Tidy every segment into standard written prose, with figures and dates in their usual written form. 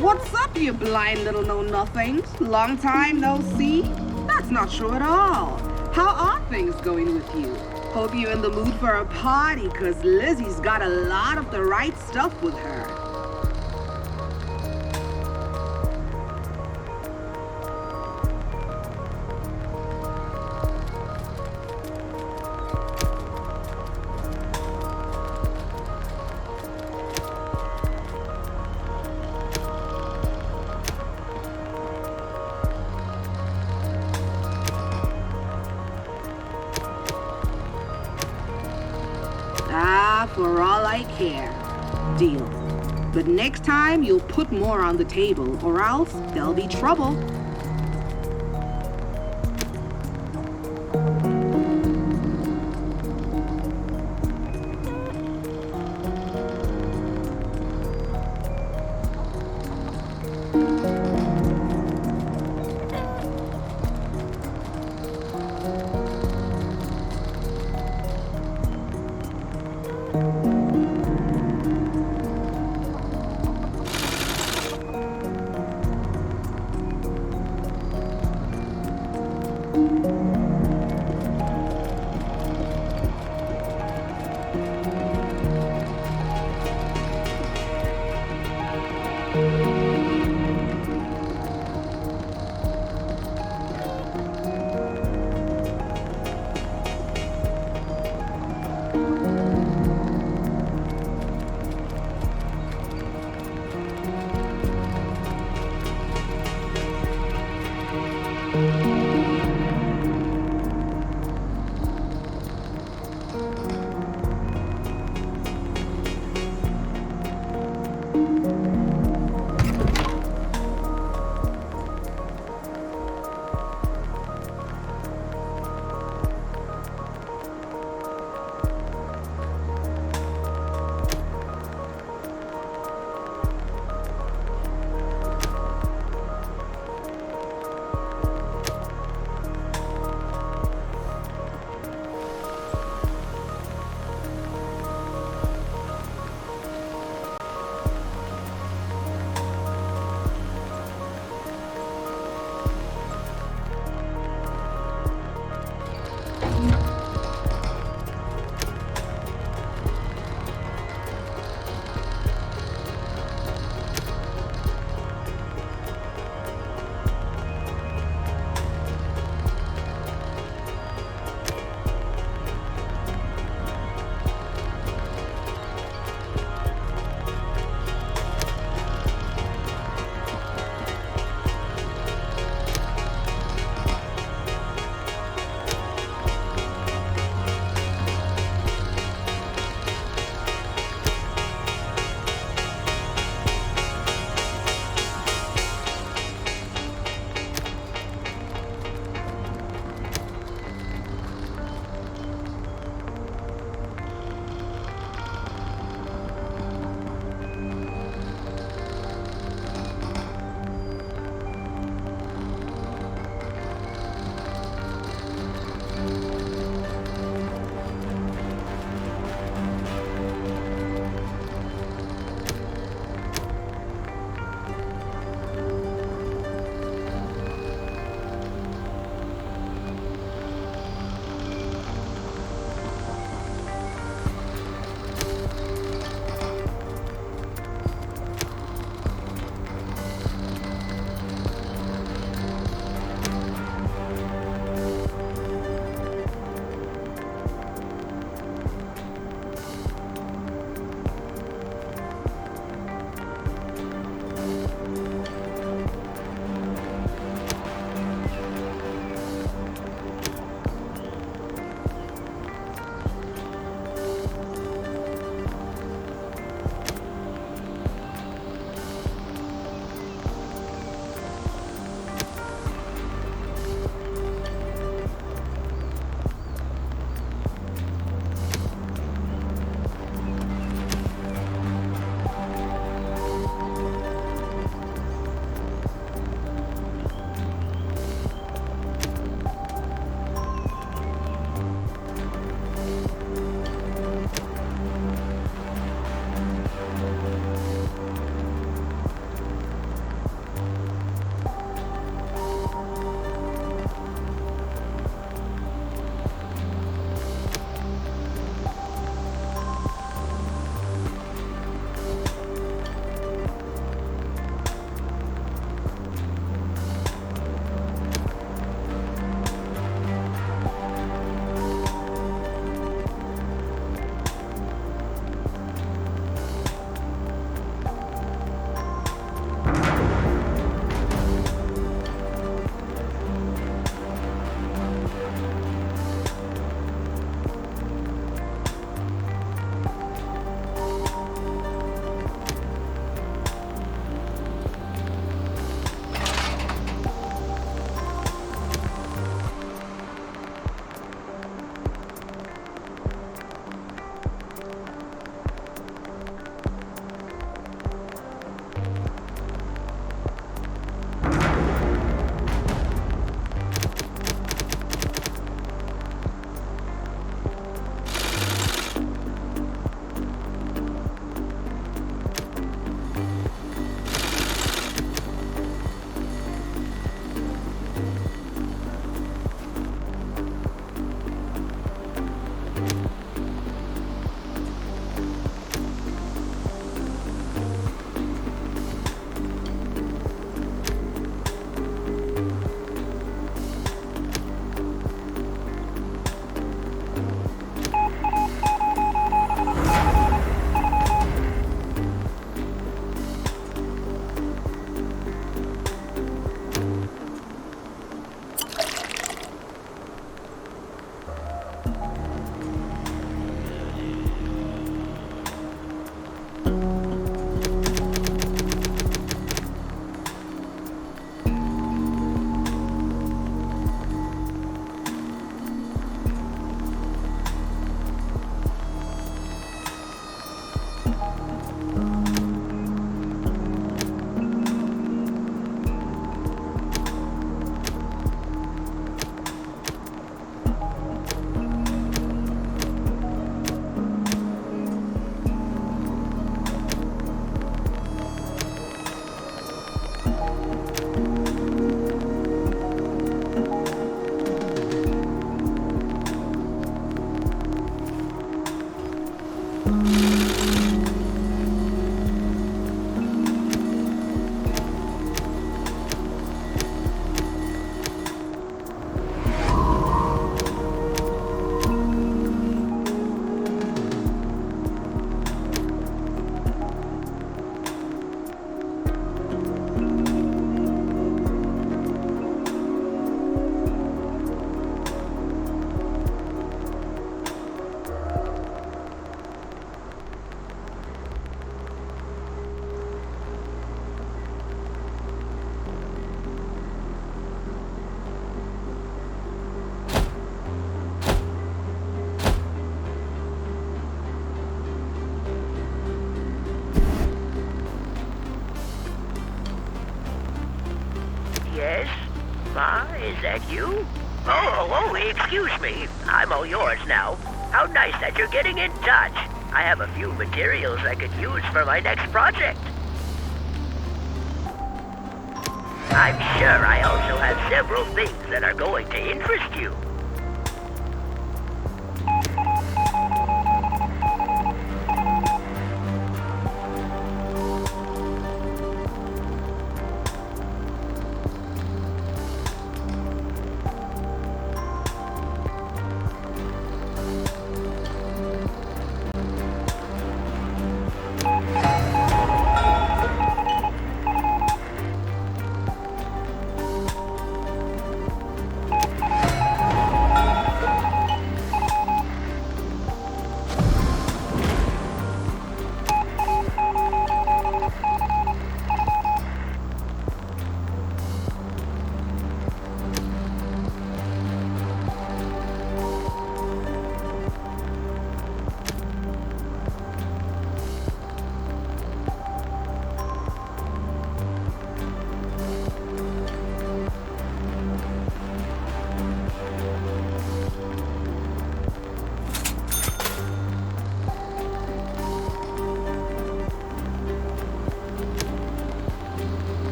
What's up, you blind little know-nothings? Long time no see? That's not true at all. How are things going with you? Hope you're in the mood for a party, cause Lizzie's got a lot of the right stuff with her. For all I care. Deal. But next time you'll put more on the table, or else there'll be trouble. Yes? Ma, is that you? Oh, excuse me. I'm all yours now. How nice that you're getting in touch. I have a few materials I could use for my next project. I'm sure I also have several things that are going to interest you.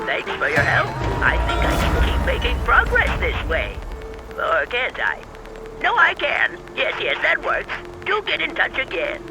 Thanks for your help. I think I can keep making progress this way. Or can't I? No, I can. Yes, that works. Do get in touch again.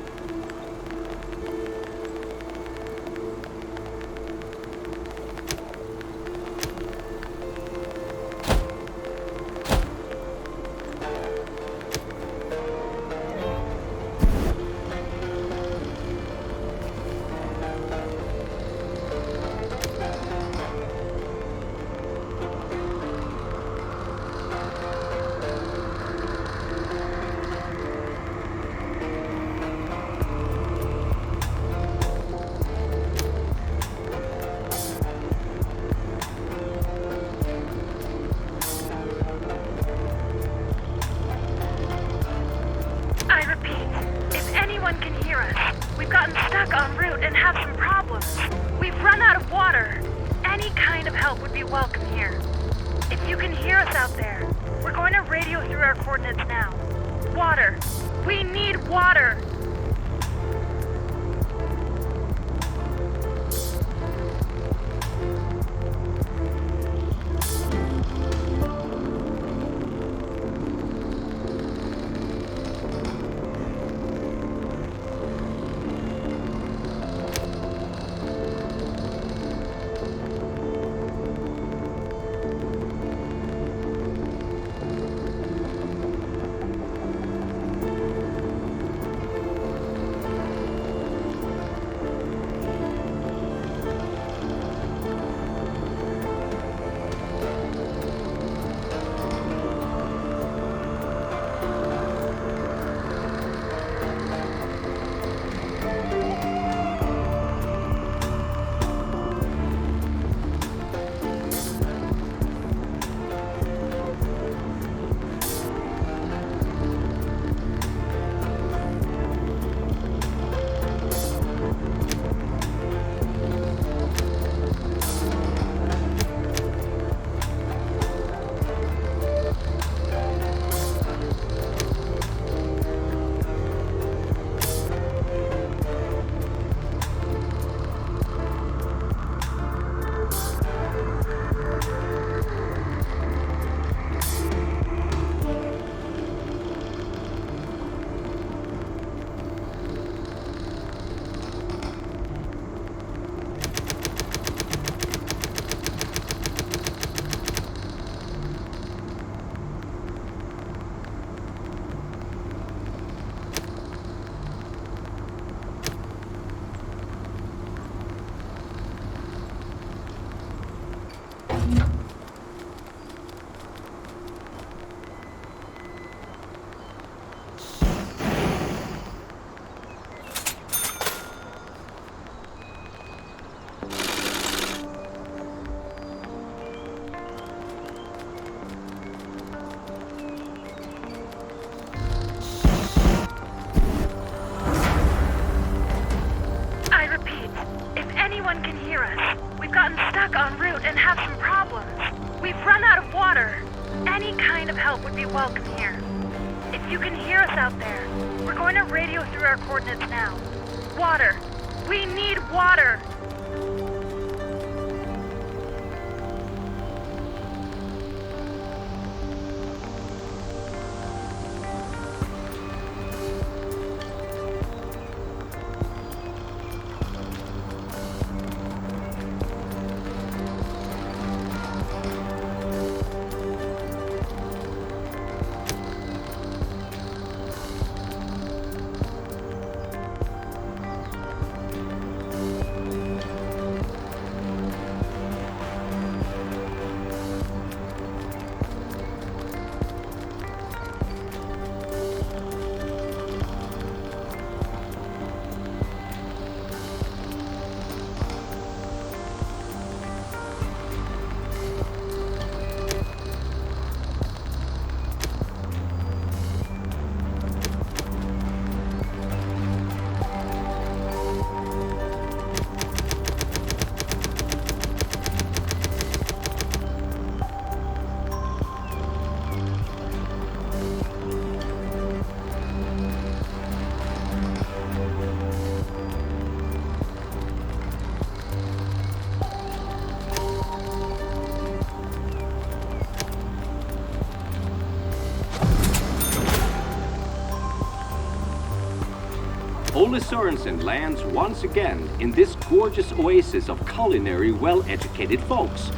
Ole Sørensen lands once again in this gorgeous oasis of culinary, well-educated folks.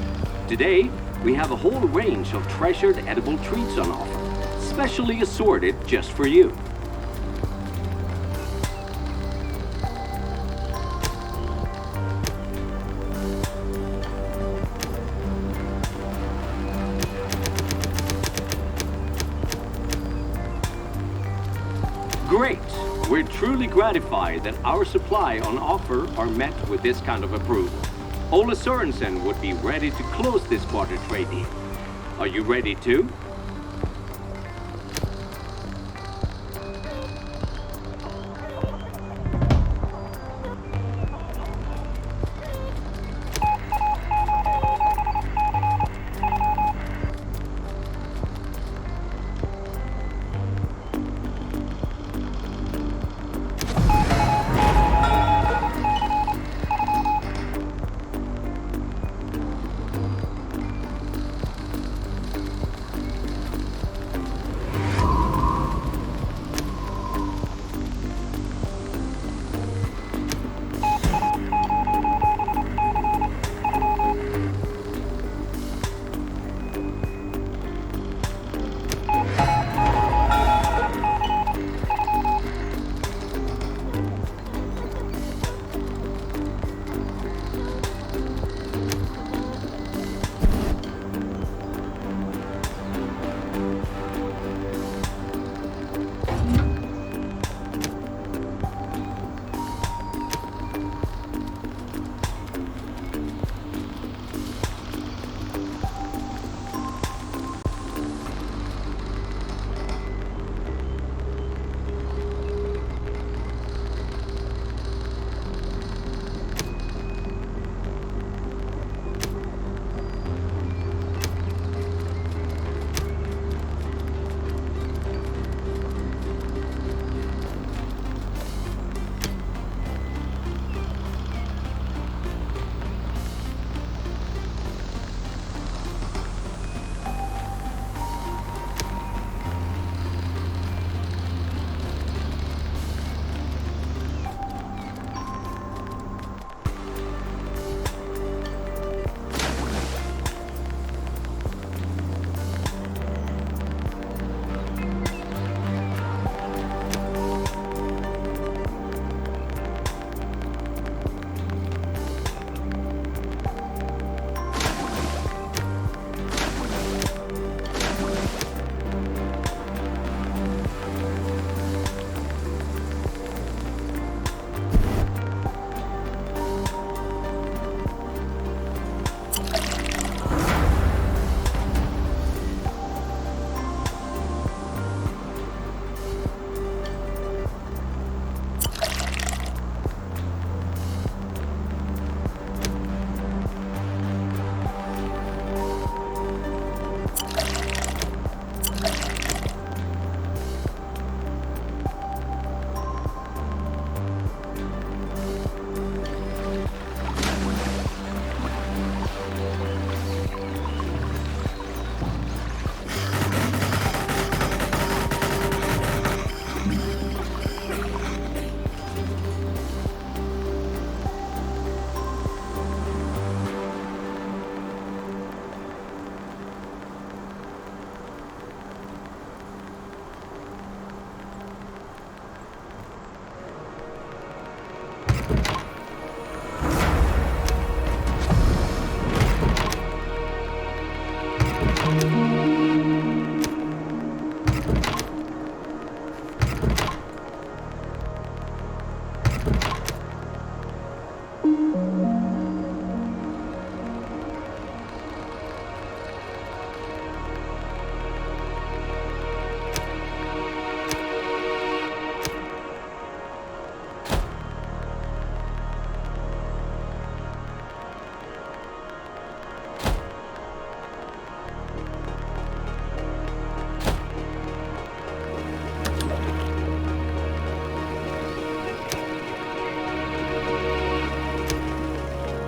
Today, we have a whole range of treasured edible treats on offer, specially assorted just for you. Great! We're truly gratified that our supply on offer are met with this kind of approval. Ole Sørensen would be ready to close this barter trade deal. Are you ready too?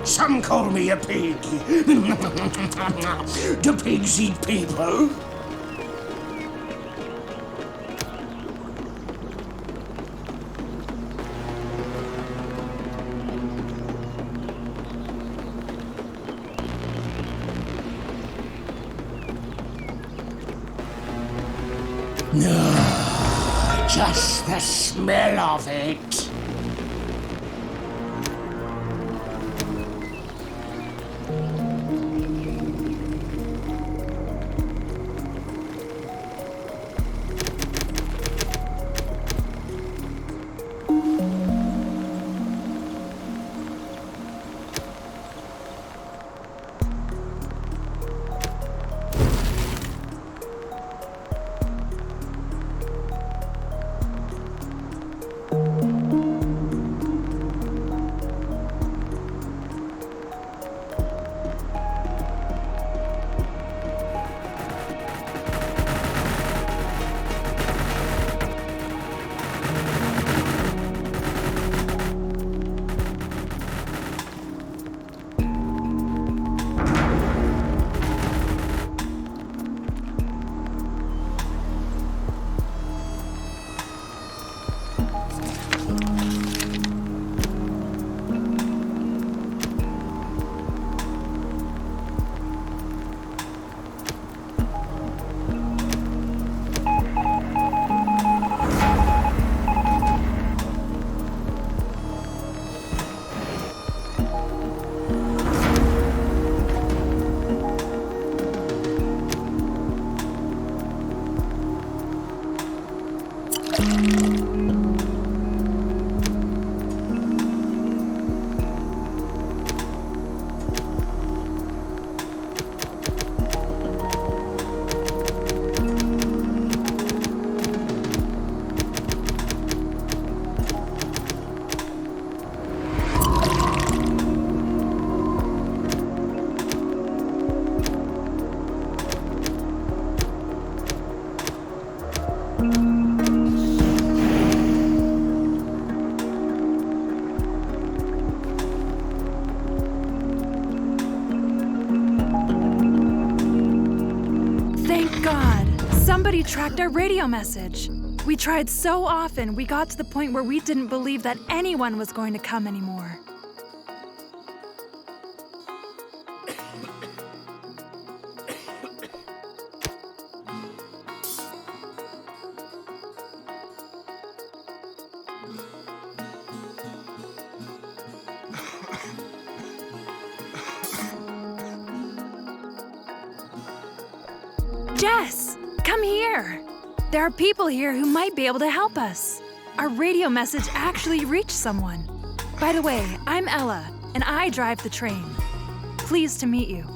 Some call me a pig. Do pigs eat people? No, just the smell of it. Somebody tracked our radio message. We tried so often, we got to the point where we didn't believe that anyone was going to come anymore. Jess, come here. There are people here who might be able to help us. Our radio message actually reached someone. By the way, I'm Ella, and I drive the train. Pleased to meet you.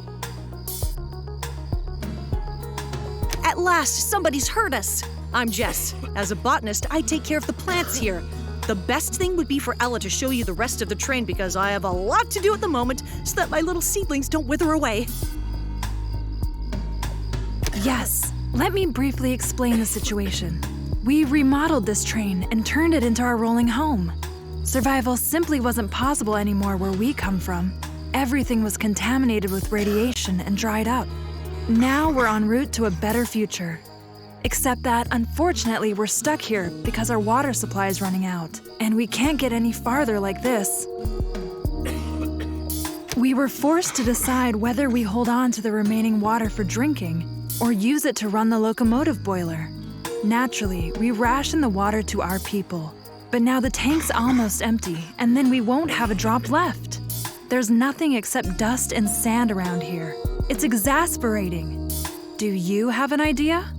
At last, somebody's heard us. I'm Jess. As a botanist, I take care of the plants here. The best thing would be for Ella to show you the rest of the train because I have a lot to do at the moment so that my little seedlings don't wither away. Yes, let me briefly explain the situation. We remodeled this train and turned it into our rolling home. Survival simply wasn't possible anymore where we come from. Everything was contaminated with radiation and dried up. Now we're en route to a better future. Except that, unfortunately, we're stuck here because our water supply is running out, and we can't get any farther like this. We were forced to decide whether we hold on to the remaining water for drinking or use it to run the locomotive boiler. Naturally, we ration the water to our people, but now the tank's almost empty, and then we won't have a drop left. There's nothing except dust and sand around here. It's exasperating. Do you have an idea?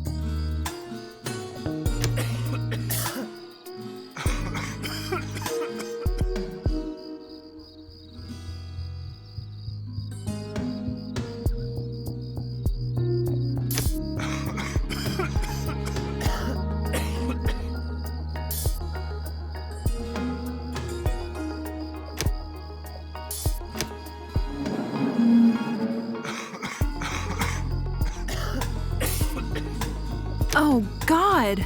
Oh, God!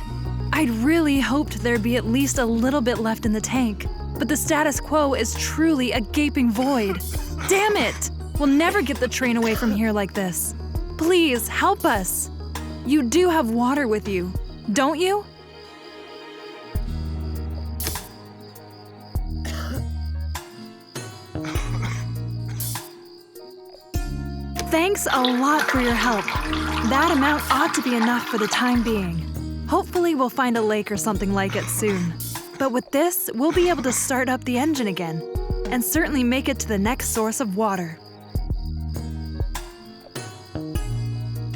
I'd really hoped there'd be at least a little bit left in the tank, but the status quo is truly a gaping void. Damn it! We'll never get the train away from here like this. Please, help us! You do have water with you, don't you? Thanks a lot for your help. That amount ought to be enough for the time being. Hopefully we'll find a lake or something like it soon. But with this, we'll be able to start up the engine again, and certainly make it to the next source of water.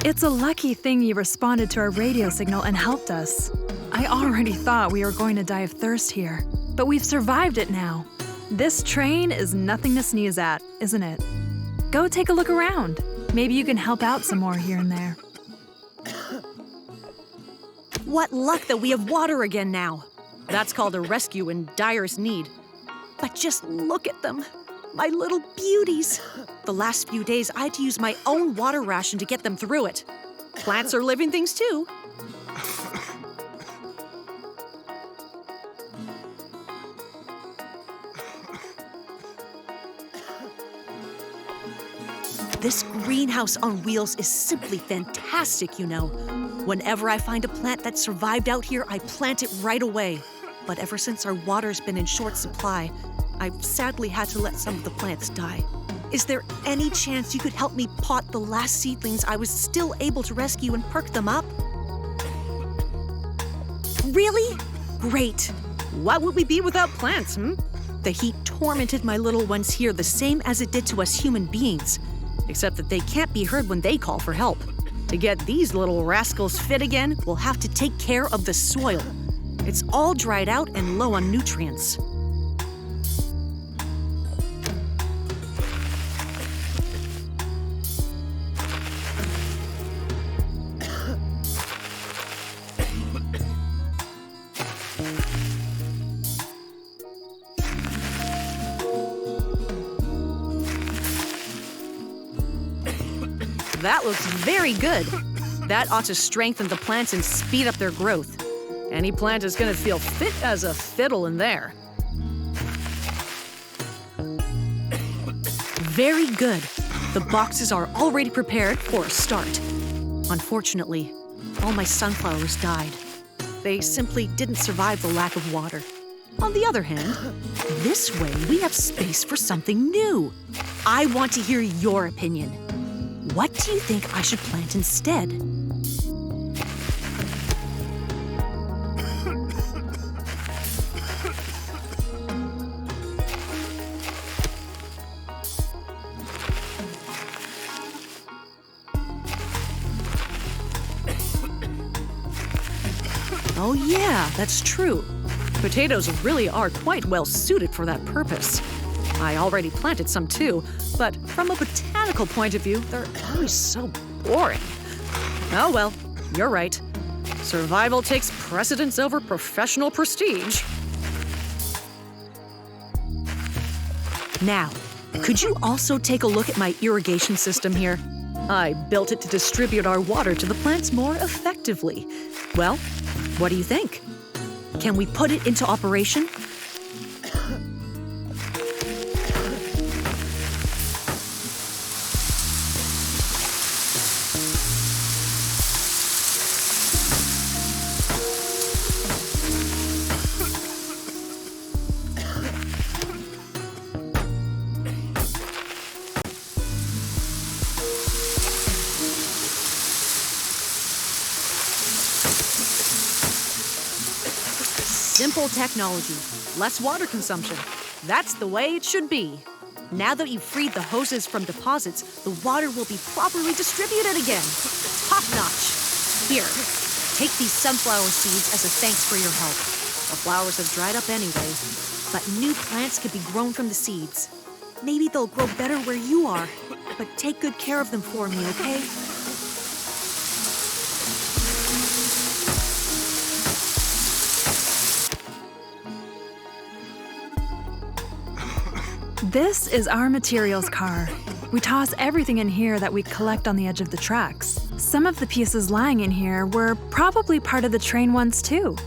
It's a lucky thing you responded to our radio signal and helped us. I already thought we were going to die of thirst here, but we've survived it now. This train is nothing to sneeze at, isn't it? Go take a look around. Maybe you can help out some more here and there. What luck that we have water again now. That's called a rescue in direst need. But just look at them. My little beauties. The last few days, I had to use my own water ration to get them through it. Plants are living things too. This greenhouse on wheels is simply fantastic, you know. Whenever I find a plant that survived out here, I plant it right away. But ever since our water's been in short supply, I've sadly had to let some of the plants die. Is there any chance you could help me pot the last seedlings I was still able to rescue and perk them up? Really? Great. What would we be without plants, The heat tormented my little ones here the same as it did to us human beings, except that they can't be heard when they call for help. To get these little rascals fit again, we'll have to take care of the soil. It's all dried out and low on nutrients. That looks very good. That ought to strengthen the plants and speed up their growth. Any plant is going to feel fit as a fiddle in there. Very good. The boxes are already prepared for a start. Unfortunately, all my sunflowers died. They simply didn't survive the lack of water. On the other hand, this way we have space for something new. I want to hear your opinion. What do you think I should plant instead? Oh yeah, that's true. Potatoes really are quite well suited for that purpose. I already planted some too, but from a botanical point of view, they're always so boring. Oh well, you're right. Survival takes precedence over professional prestige. Now, could you also take a look at my irrigation system here? I built it to distribute our water to the plants more effectively. Well, what do you think? Can we put it into operation? Simple technology, less water consumption. That's the way it should be. Now that you've freed the hoses from deposits, the water will be properly distributed again. Top notch. Here, take these sunflower seeds as a thanks for your help. The flowers have dried up anyway, but new plants can be grown from the seeds. Maybe they'll grow better where you are, but take good care of them for me, okay? This is our materials car. We toss everything in here that we collect on the edge of the tracks. Some of the pieces lying in here were probably part of the train once too.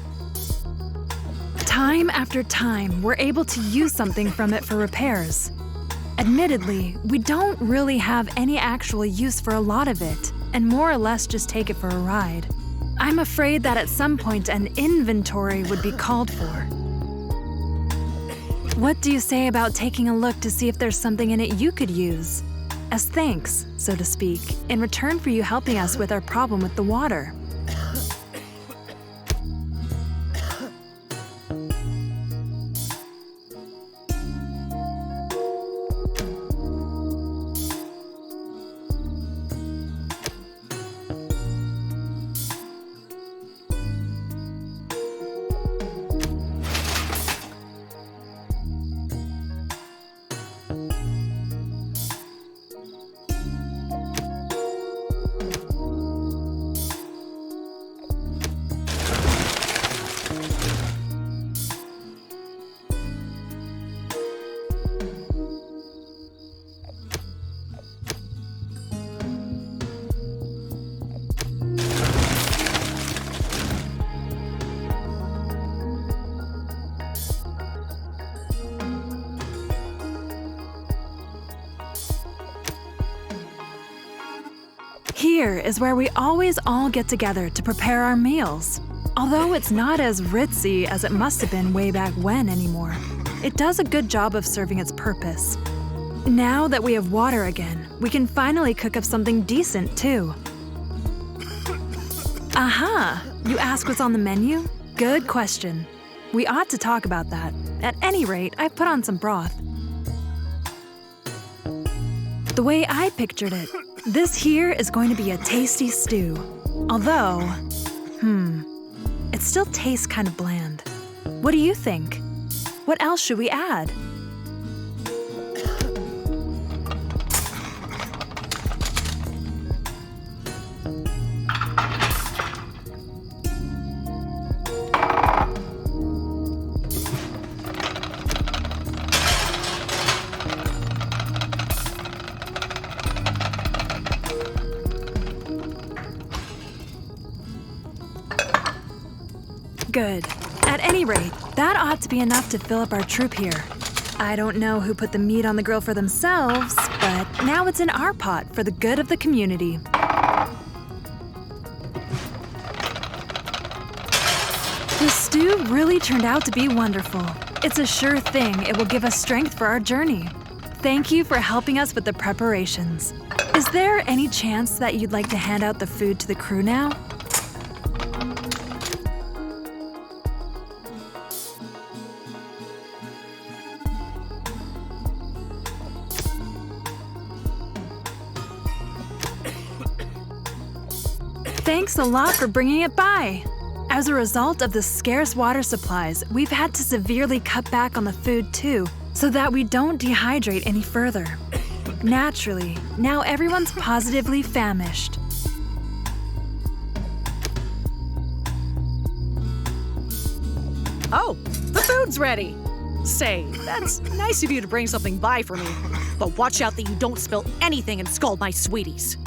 Time after time, we're able to use something from it for repairs. Admittedly, we don't really have any actual use for a lot of it, and more or less just take it for a ride. I'm afraid that at some point an inventory would be called for. What do you say about taking a look to see if there's something in it you could use? As thanks, so to speak, in return for you helping us with our problem with the water. Here is where we always all get together to prepare our meals. Although it's not as ritzy as it must have been way back when anymore, it does a good job of serving its purpose. Now that we have water again, we can finally cook up something decent too. Aha! You ask what's on the menu? Good question. We ought to talk about that. At any rate, I've put on some broth. The way I pictured it, this here is going to be a tasty stew. Although, it still tastes kind of bland. What do you think? What else should we add? Good. At any rate, that ought to be enough to fill up our troop here. I don't know who put the meat on the grill for themselves, but now it's in our pot for the good of the community. The stew really turned out to be wonderful. It's a sure thing it will give us strength for our journey. Thank you for helping us with the preparations. Is there any chance that you'd like to hand out the food to the crew now? Thanks a lot for bringing it by. As a result of the scarce water supplies, we've had to severely cut back on the food too, so that we don't dehydrate any further. Naturally, now everyone's positively famished. Oh, the food's ready. Say, that's nice of you to bring something by for me, but watch out that you don't spill anything and scald my sweeties.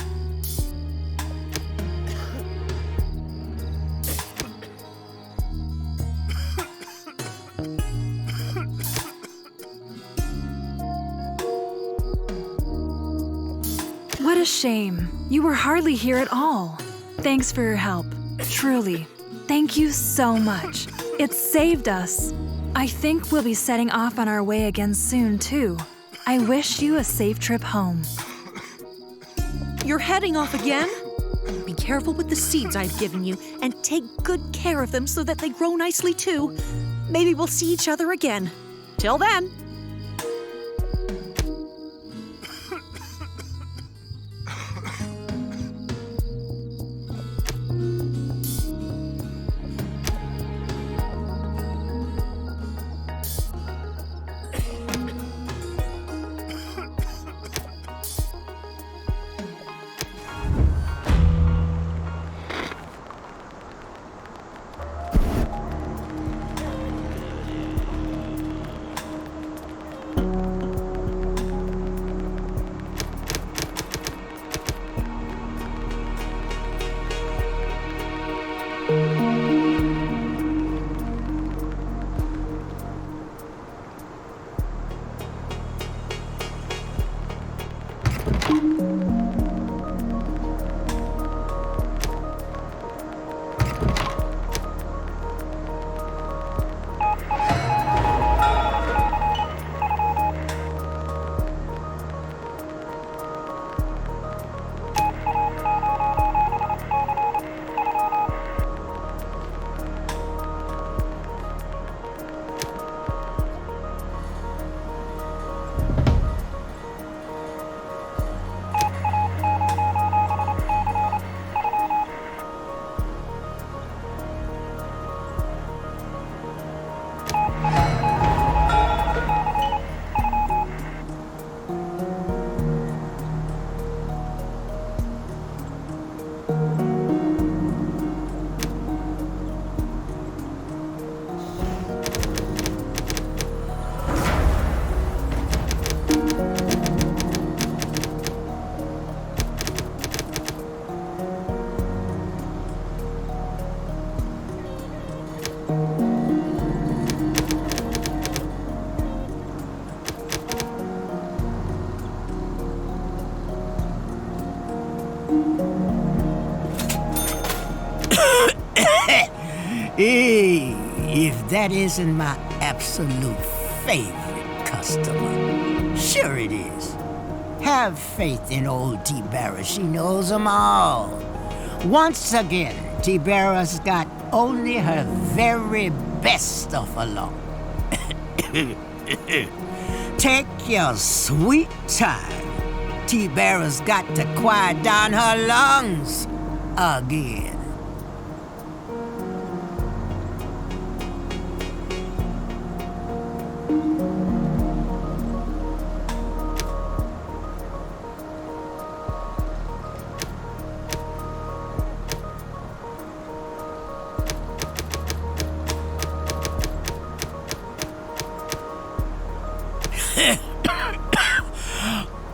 What a shame. You were hardly here at all. Thanks for your help. Truly. Thank you so much. It saved us. I think we'll be setting off on our way again soon, too. I wish you a safe trip home. You're heading off again? Be careful with the seeds I've given you and take good care of them so that they grow nicely, too. Maybe we'll see each other again. Till then. Hey, if that isn't my absolute favorite customer. Sure it is. Have faith in old T-Barra. She knows them all. Once again, T-Barra's got only her very best stuff along. Take your sweet time. T-Barra's got to quiet down her lungs again.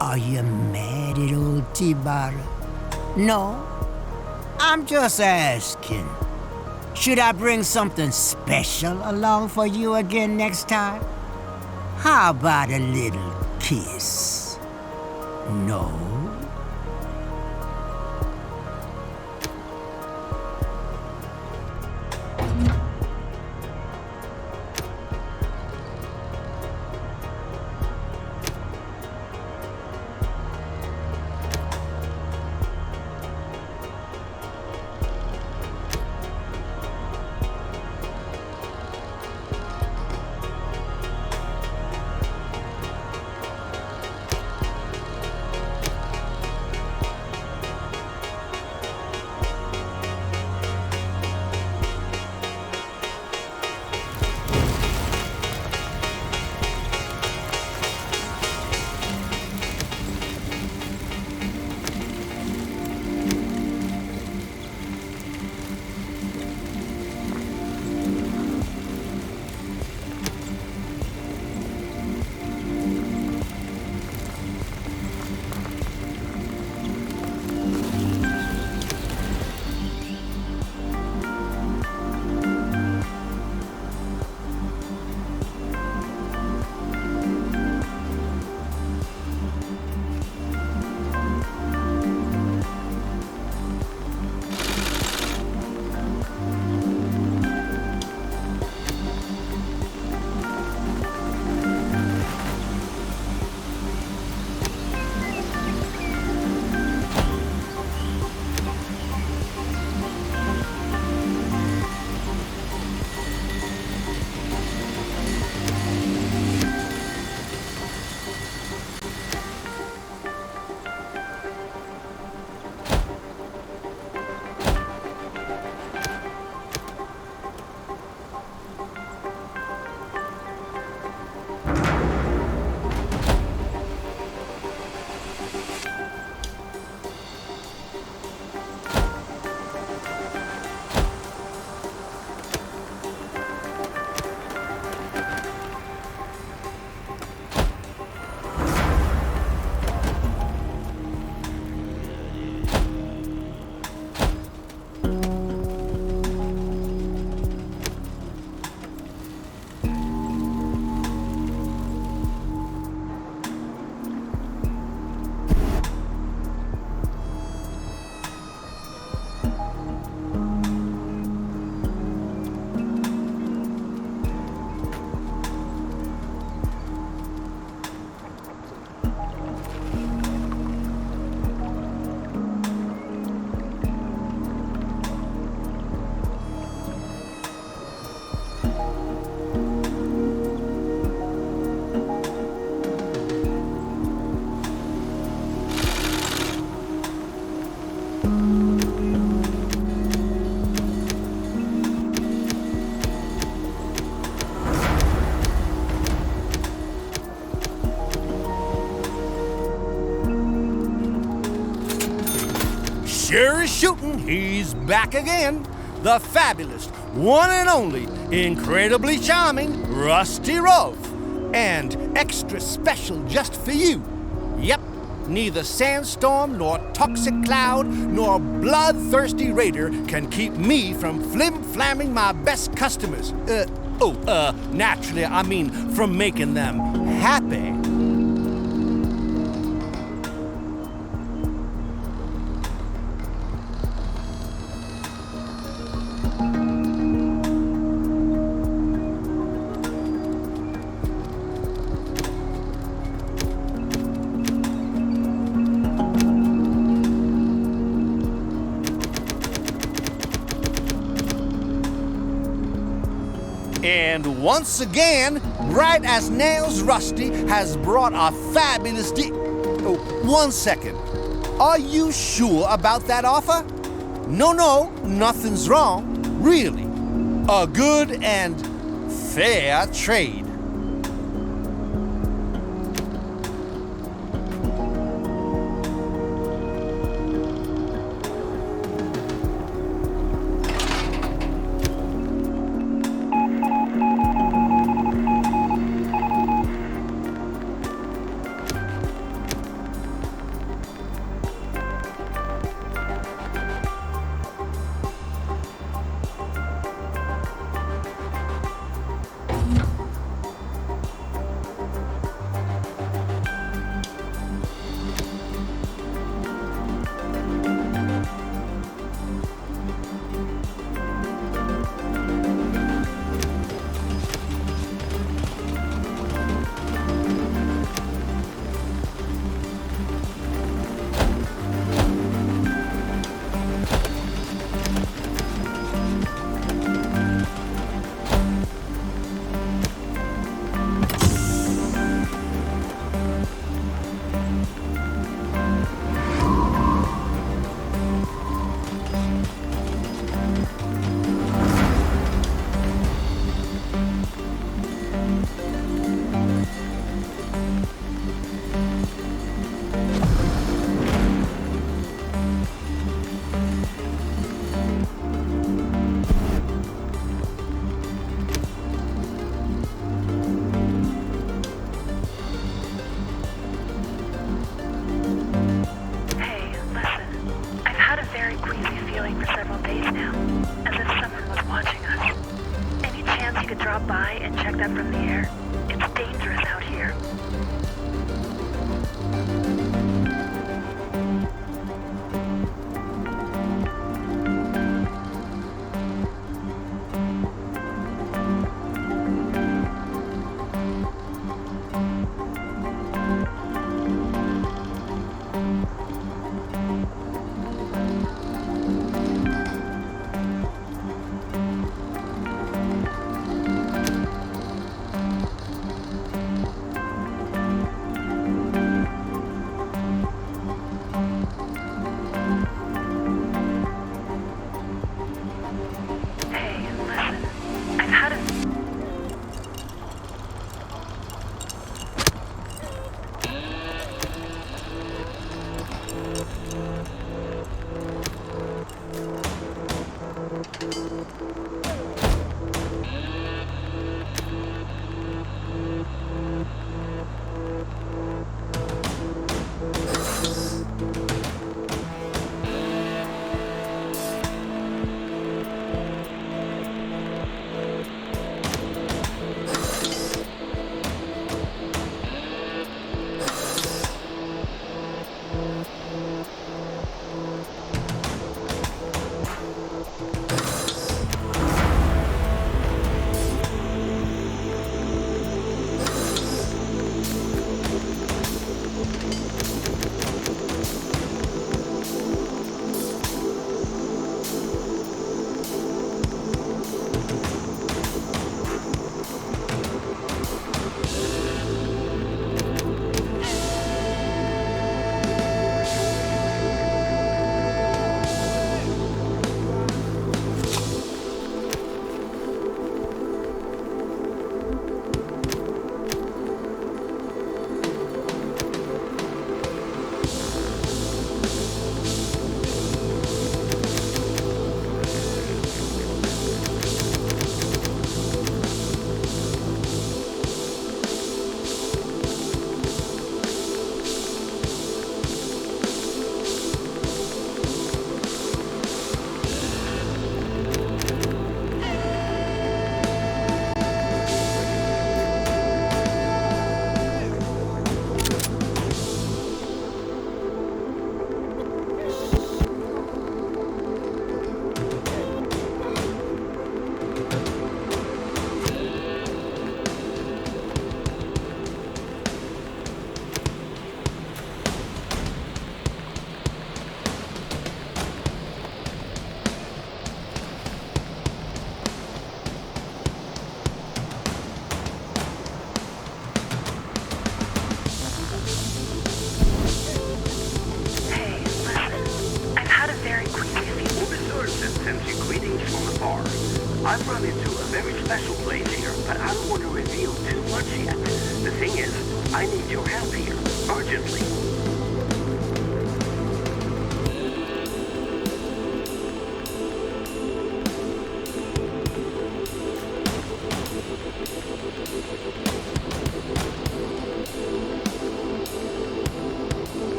Are you mad at old T-Barra? No, I'm just asking. Should I bring something special along for you again next time? How about a little kiss? No? Sure as shooting, he's back again. The fabulous, one and only, incredibly charming Rusty Rove. And extra special just for you. Yep, neither sandstorm nor toxic cloud nor bloodthirsty raider can keep me from flim-flamming my best customers. Naturally, I mean from making them happy. And once again, Bright as Nails Rusty has brought a fabulous Oh, 1 second. Are you sure about that offer? No, nothing's wrong. Really. A good and fair trade.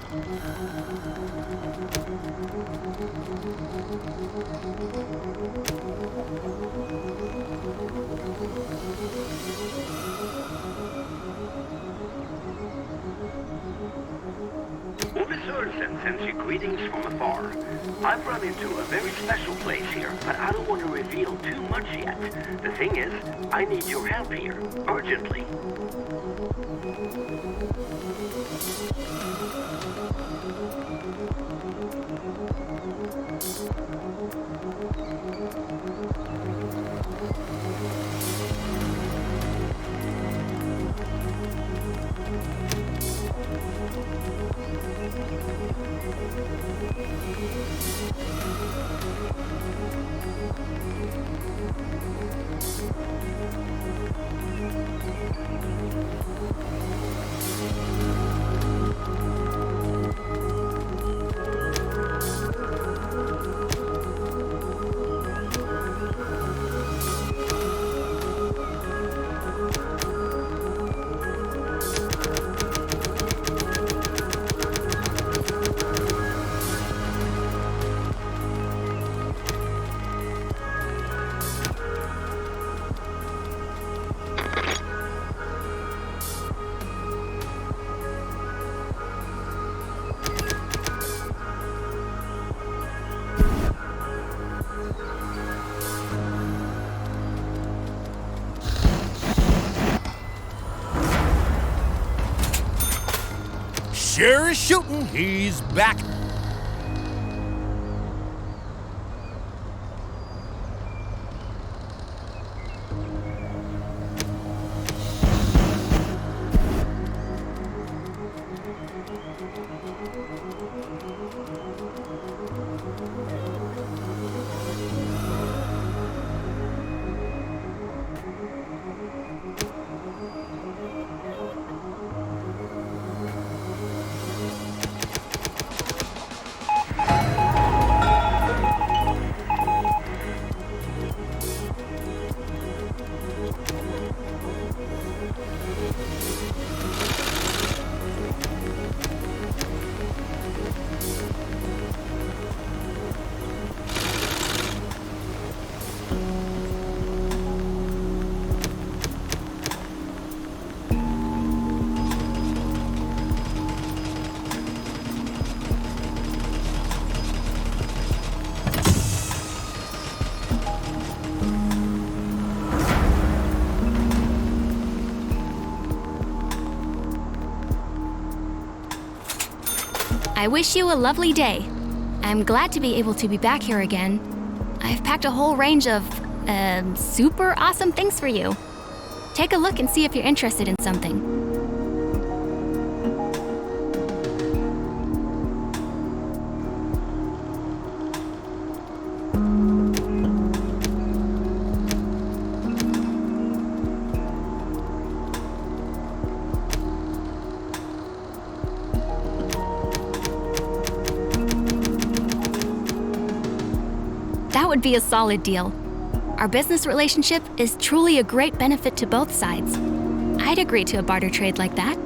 Officers and sends you greetings from afar. I've run into a very special place here, but I don't want to reveal too much yet. The thing is, I need your help here, urgently. Sure is shooting, he's back. I wish you a lovely day. I'm glad to be able to be back here again. I've packed a whole range of, super awesome things for you. Take a look and see if you're interested in something. That would be a solid deal. Our business relationship is truly a great benefit to both sides. I'd agree to a barter trade like that.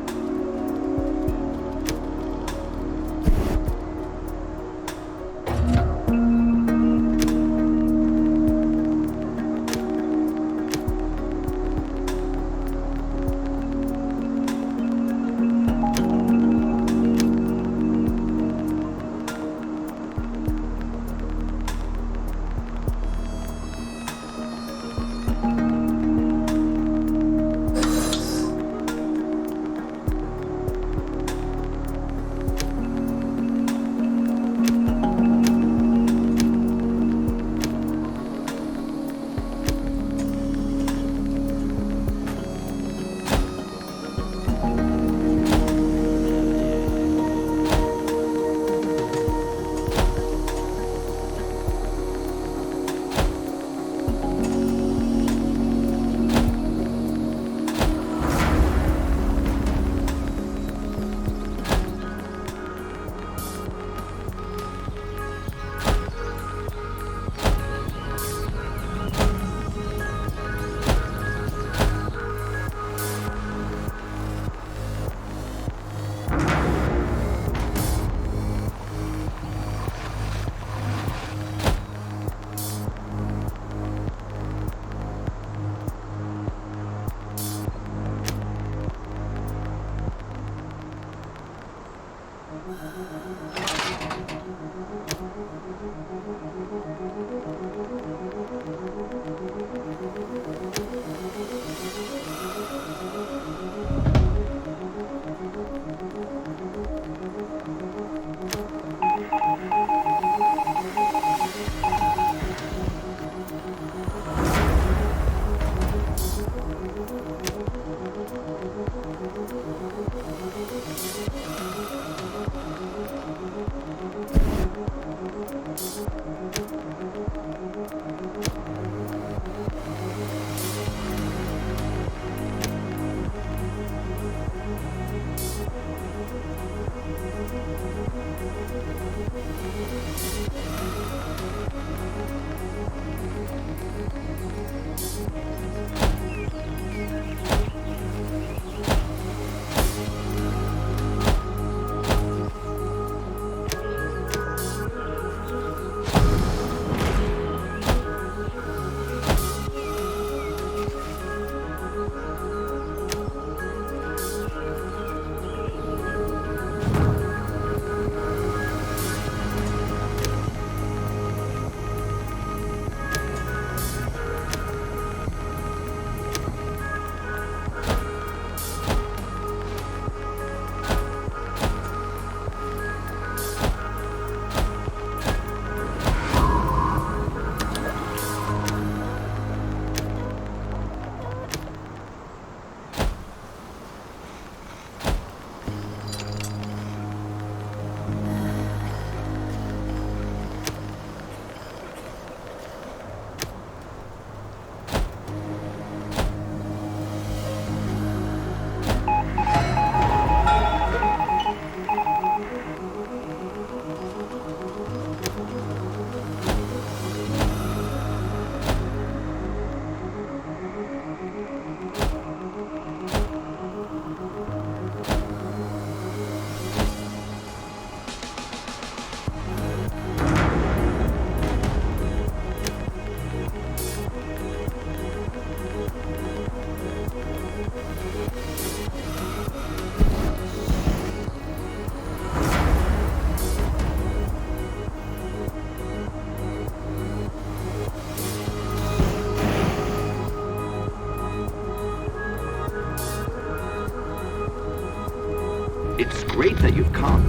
It's great that you've come.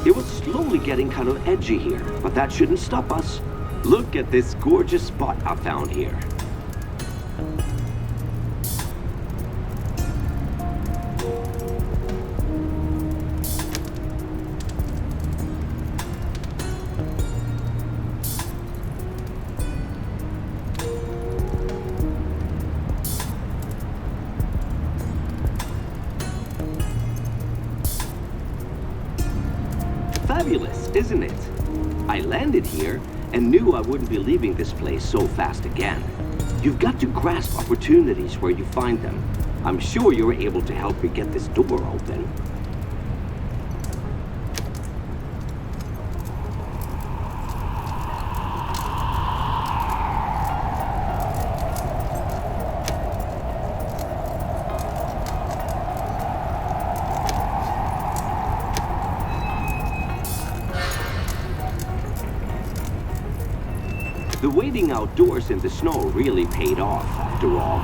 It was slowly getting kind of edgy here, but that shouldn't stop us. Look at this gorgeous spot I found here. Fabulous, isn't it? I landed here and knew I wouldn't be leaving this place so fast again. You've got to grasp opportunities where you find them. I'm sure you're able to help me get this door open. The waiting outdoors in the snow really paid off, after all.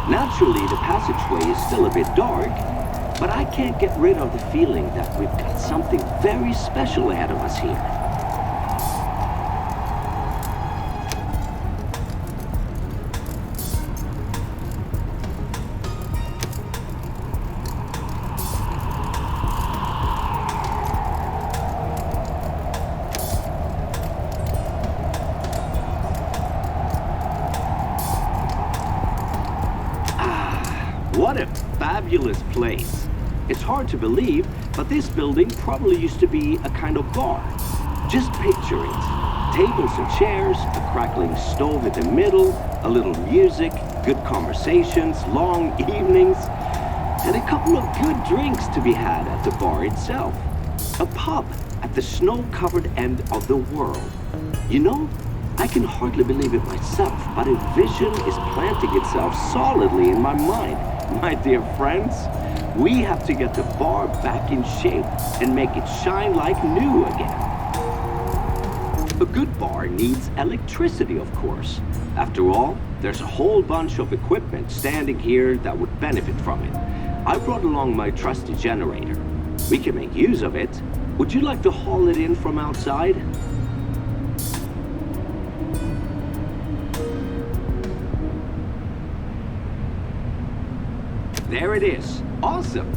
Naturally, the passageway is still a bit dark, but I can't get rid of the feeling that we've got something very special ahead of us here. What a fabulous place. It's hard to believe, but this building probably used to be a kind of bar. Just picture it. Tables and chairs, a crackling stove in the middle, a little music, good conversations, long evenings, and a couple of good drinks to be had at the bar itself. A pub at the snow-covered end of the world. You know, I can hardly believe it myself, but a vision is planting itself solidly in my mind. My dear friends, We have to get the bar back in shape and make it shine like new again. A good bar needs electricity, of course. After all, there's a whole bunch of equipment standing here that would benefit from it. I brought along my trusty generator. We can make use of it. Would you like to haul it in from outside? There it is. Awesome.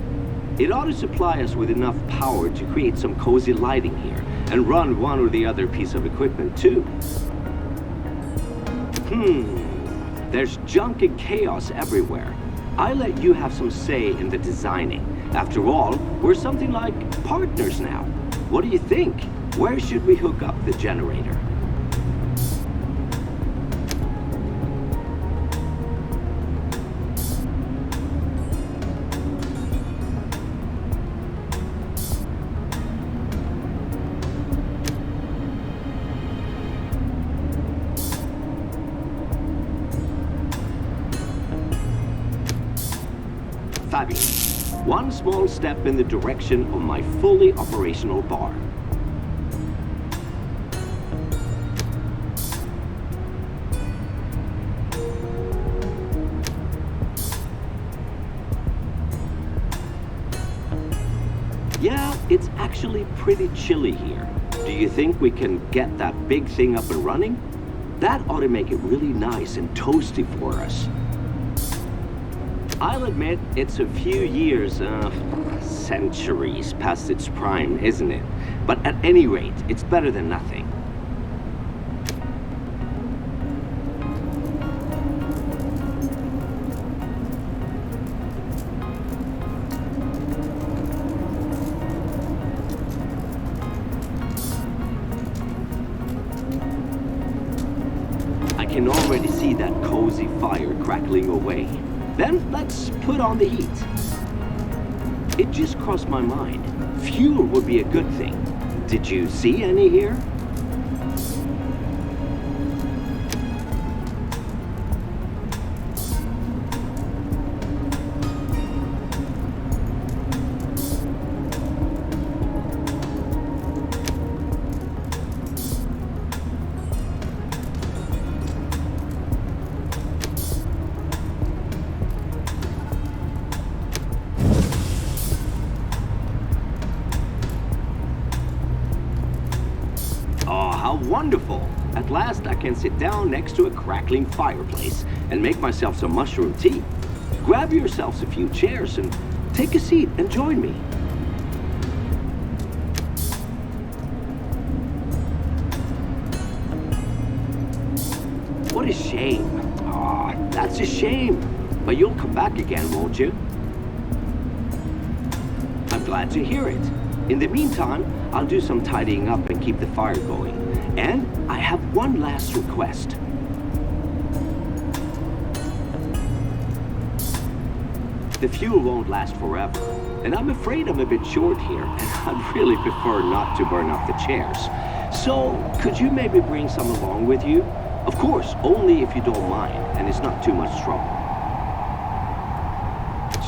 It ought to supply us with enough power to create some cozy lighting here and run one or the other piece of equipment too. There's junk and chaos everywhere. I let you have some say in the designing. After all, we're something like partners now. What do you think? Where should we hook up the generator? Fabulous. One small step in the direction of my fully operational bar. Yeah, it's actually pretty chilly here. Do you think we can get that big thing up and running? That ought to make it really nice and toasty for us. I'll admit, it's a few years, centuries past its prime, isn't it? But at any rate, it's better than nothing. I can already see that cozy fire crackling away. Then let's put on the heat. It just crossed my mind. Fuel would be a good thing. Did you see any here? How wonderful! At last I can sit down next to a crackling fireplace and make myself some mushroom tea. Grab yourselves a few chairs and take a seat and join me. What a shame. That's a shame. But you'll come back again, won't you? I'm glad to hear it. In the meantime, I'll do some tidying up and keep the fire going. And I have one last request. The fuel won't last forever, and I'm afraid I'm a bit short here, and I'd really prefer not to burn up the chairs. So, could you maybe bring some along with you? Of course, only if you don't mind, and it's not too much trouble.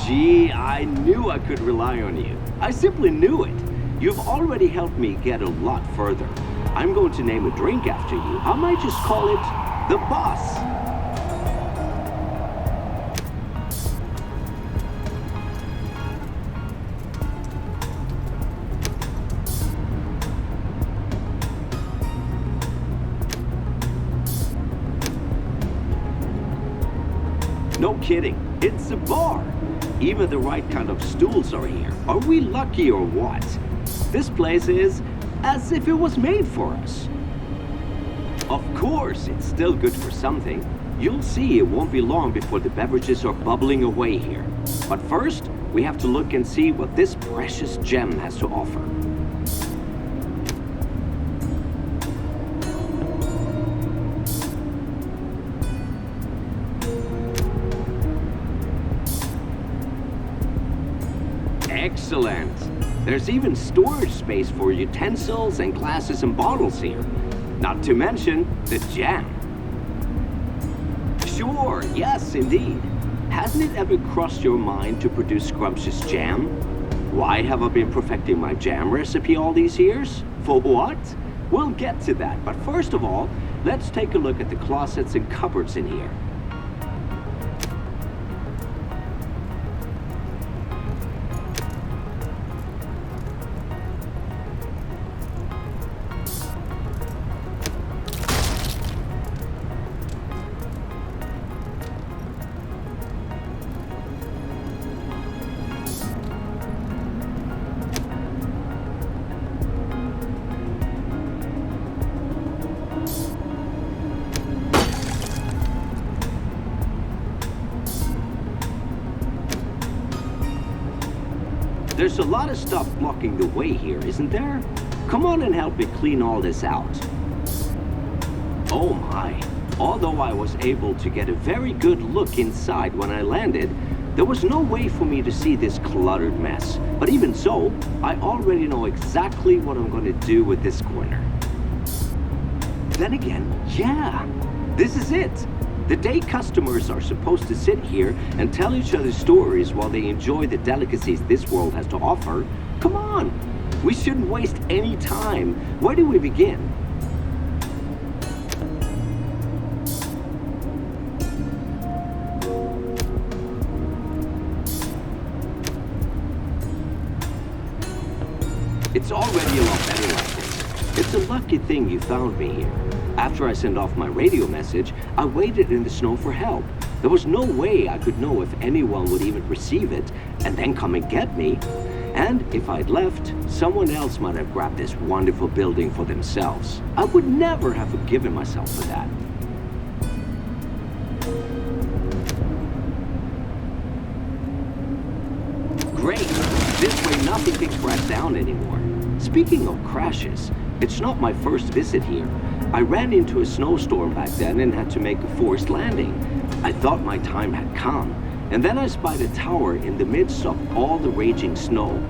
Gee, I knew I could rely on you. I simply knew it. You've already helped me get a lot further. I'm going to name a drink after you. I might just call it the Boss. No kidding, it's a bar. Even the right kind of stools are here. Are we lucky or what? This place is as if it was made for us. Of course, it's still good for something. You'll see it won't be long before the beverages are bubbling away here. But first, we have to look and see what this precious gem has to offer. Excellent. There's even storage space for utensils and glasses and bottles here. Not to mention the jam. Sure, yes, indeed. Hasn't it ever crossed your mind to produce scrumptious jam? Why have I been perfecting my jam recipe all these years? For what? We'll get to that, but first of all, let's take a look at the closets and cupboards in here. There's a lot of stuff blocking the way here, isn't there? Come on and help me clean all this out. Oh my. Although I was able to get a very good look inside when I landed, there was no way for me to see this cluttered mess. But even so, I already know exactly what I'm going to do with this corner. Then again, yeah, this is it. The day customers are supposed to sit here and tell each other stories while they enjoy the delicacies this world has to offer. Come on, we shouldn't waste any time. Where do we begin? It's already a lot better like this. It's a lucky thing you found me here. After I sent off my radio message, I waited in the snow for help. There was no way I could know if anyone would even receive it and then come and get me. And if I'd left, someone else might have grabbed this wonderful building for themselves. I would never have forgiven myself for that. Great. This way nothing can crash down anymore. Speaking of crashes, it's not my first visit here. I ran into a snowstorm back then and had to make a forced landing. I thought my time had come, and then I spied a tower in the midst of all the raging snow.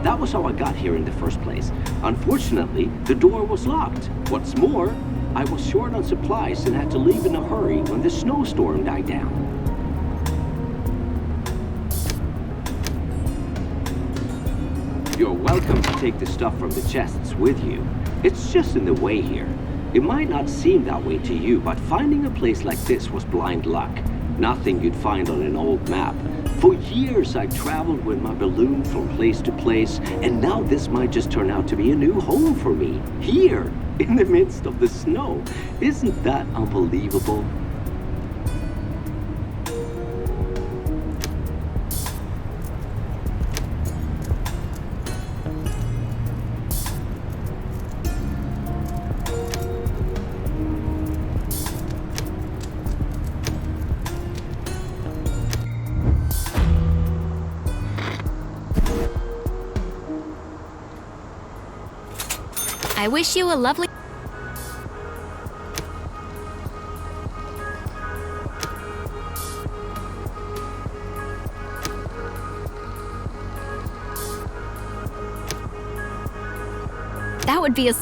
That was how I got here in the first place. Unfortunately, the door was locked. What's more, I was short on supplies and had to leave in a hurry when the snowstorm died down. You're welcome to take the stuff from the chests with you. It's just in the way here. It might not seem that way to you, but finding a place like this was blind luck. Nothing you'd find on an old map. For years I traveled with my balloon from place to place, and now this might just turn out to be a new home for me. Here, in the midst of the snow. Isn't that unbelievable? I wish you a lovely... That would be a...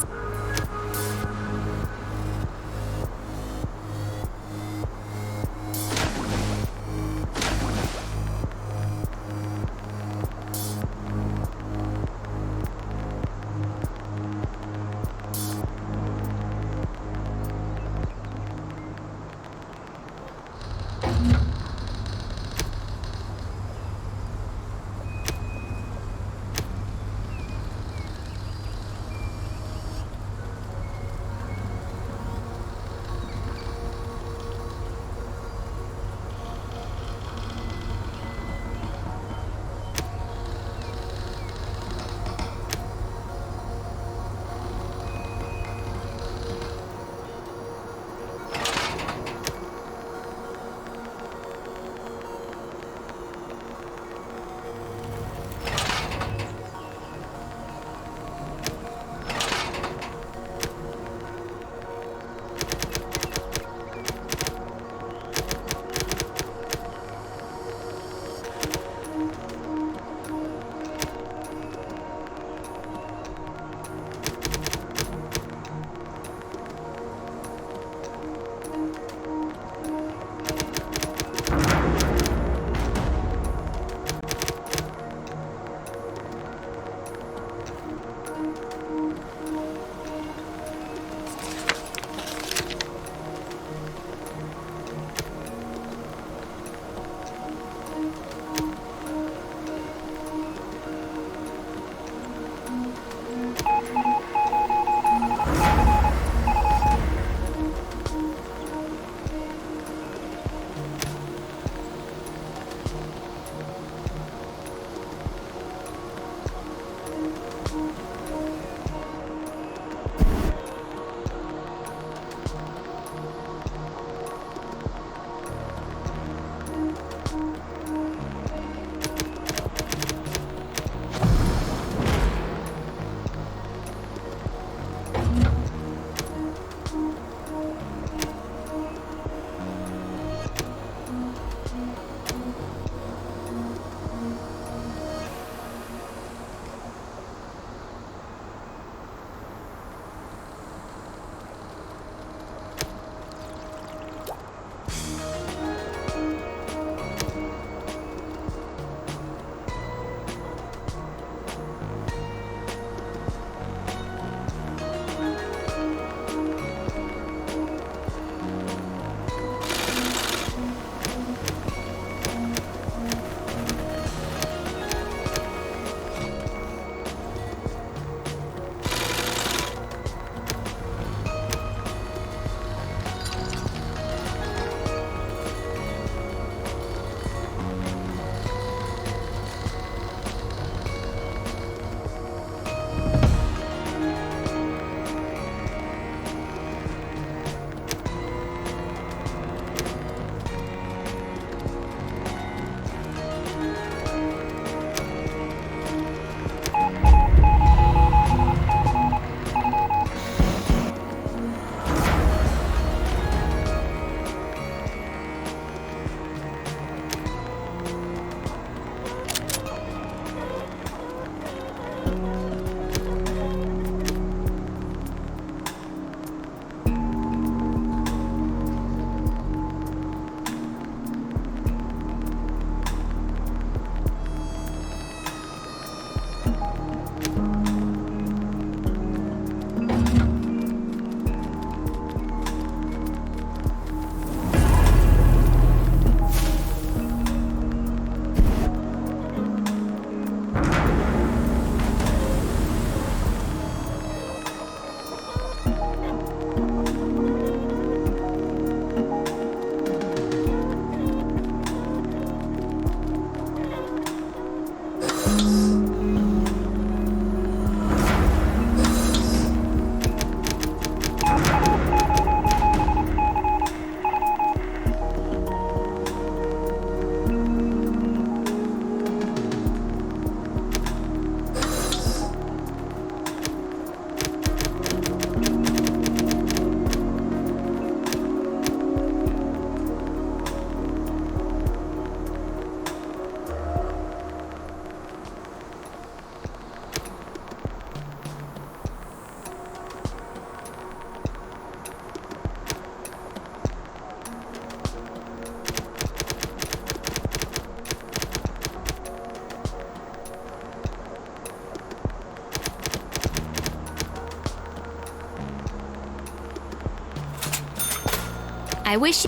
I wish.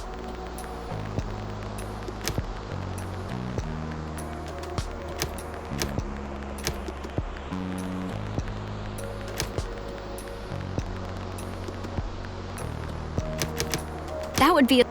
That would be.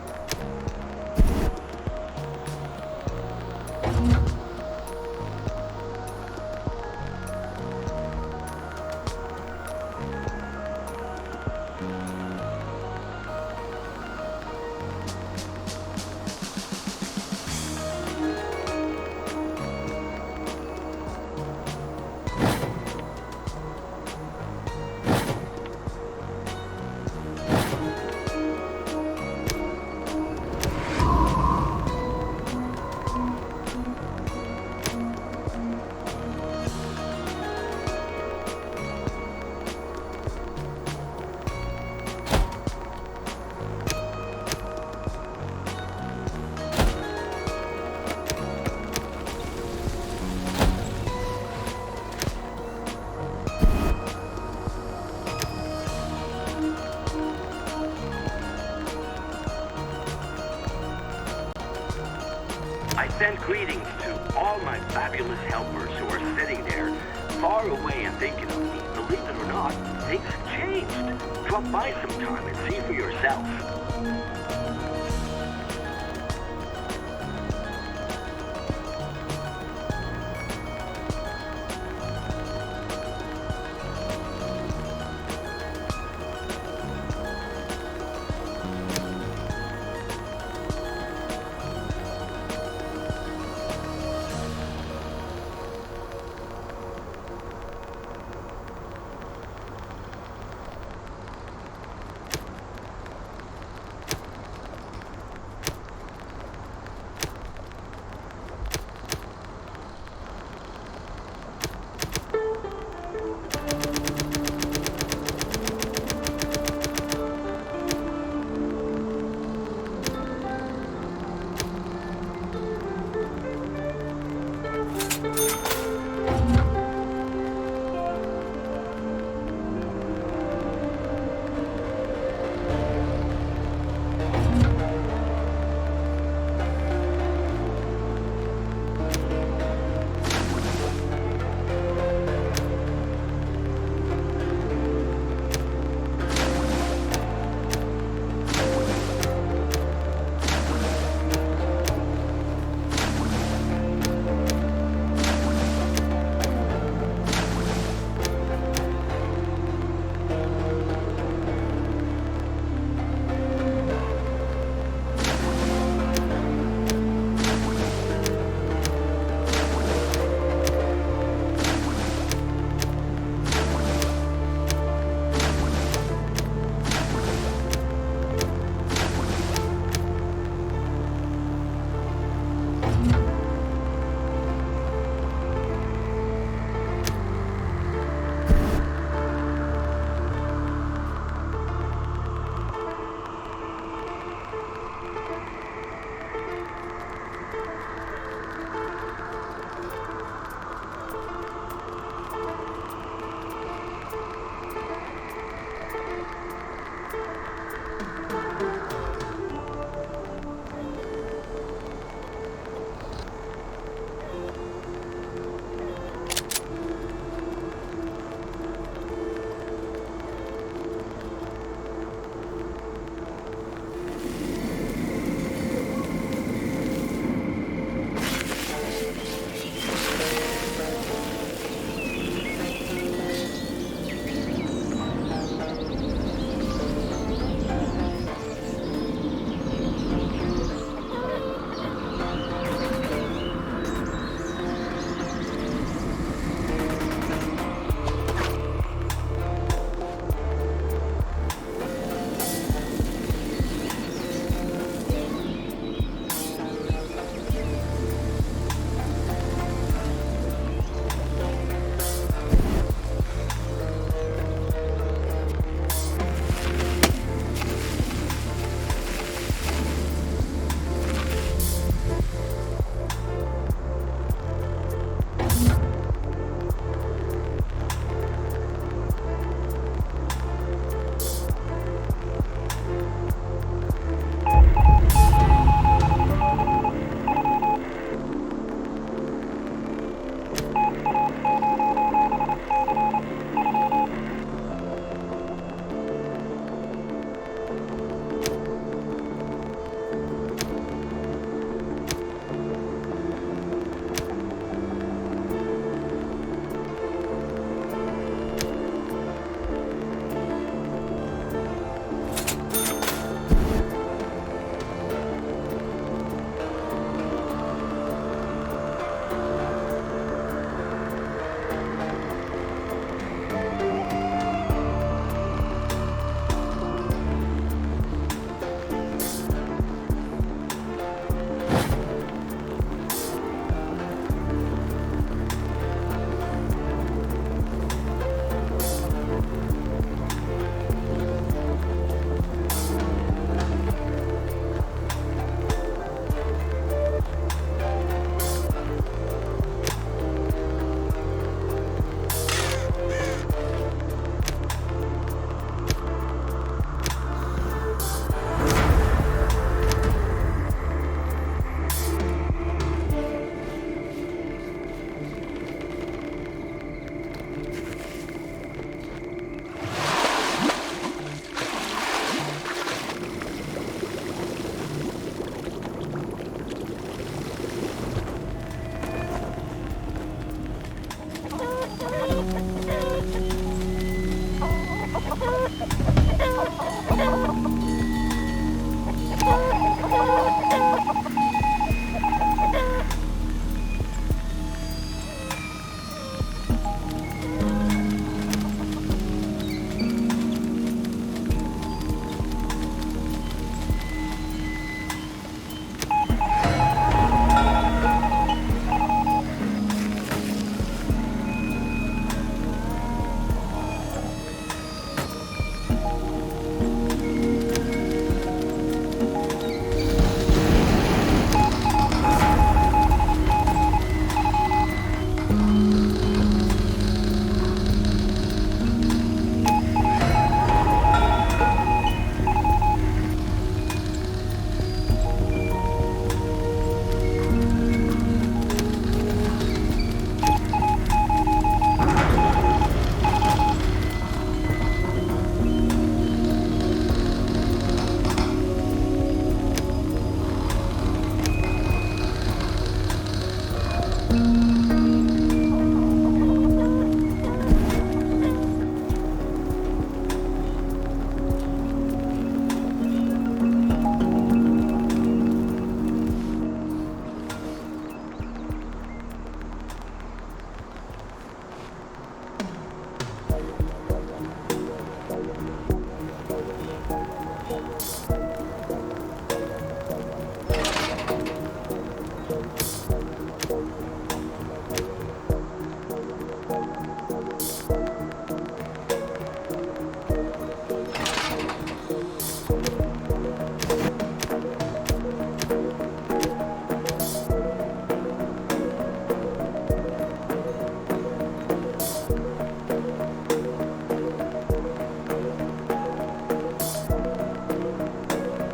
I send greetings to all my fabulous helpers who are sitting there, far away and thinking of me. Believe it or not, things have changed. Drop by sometime and see for yourself.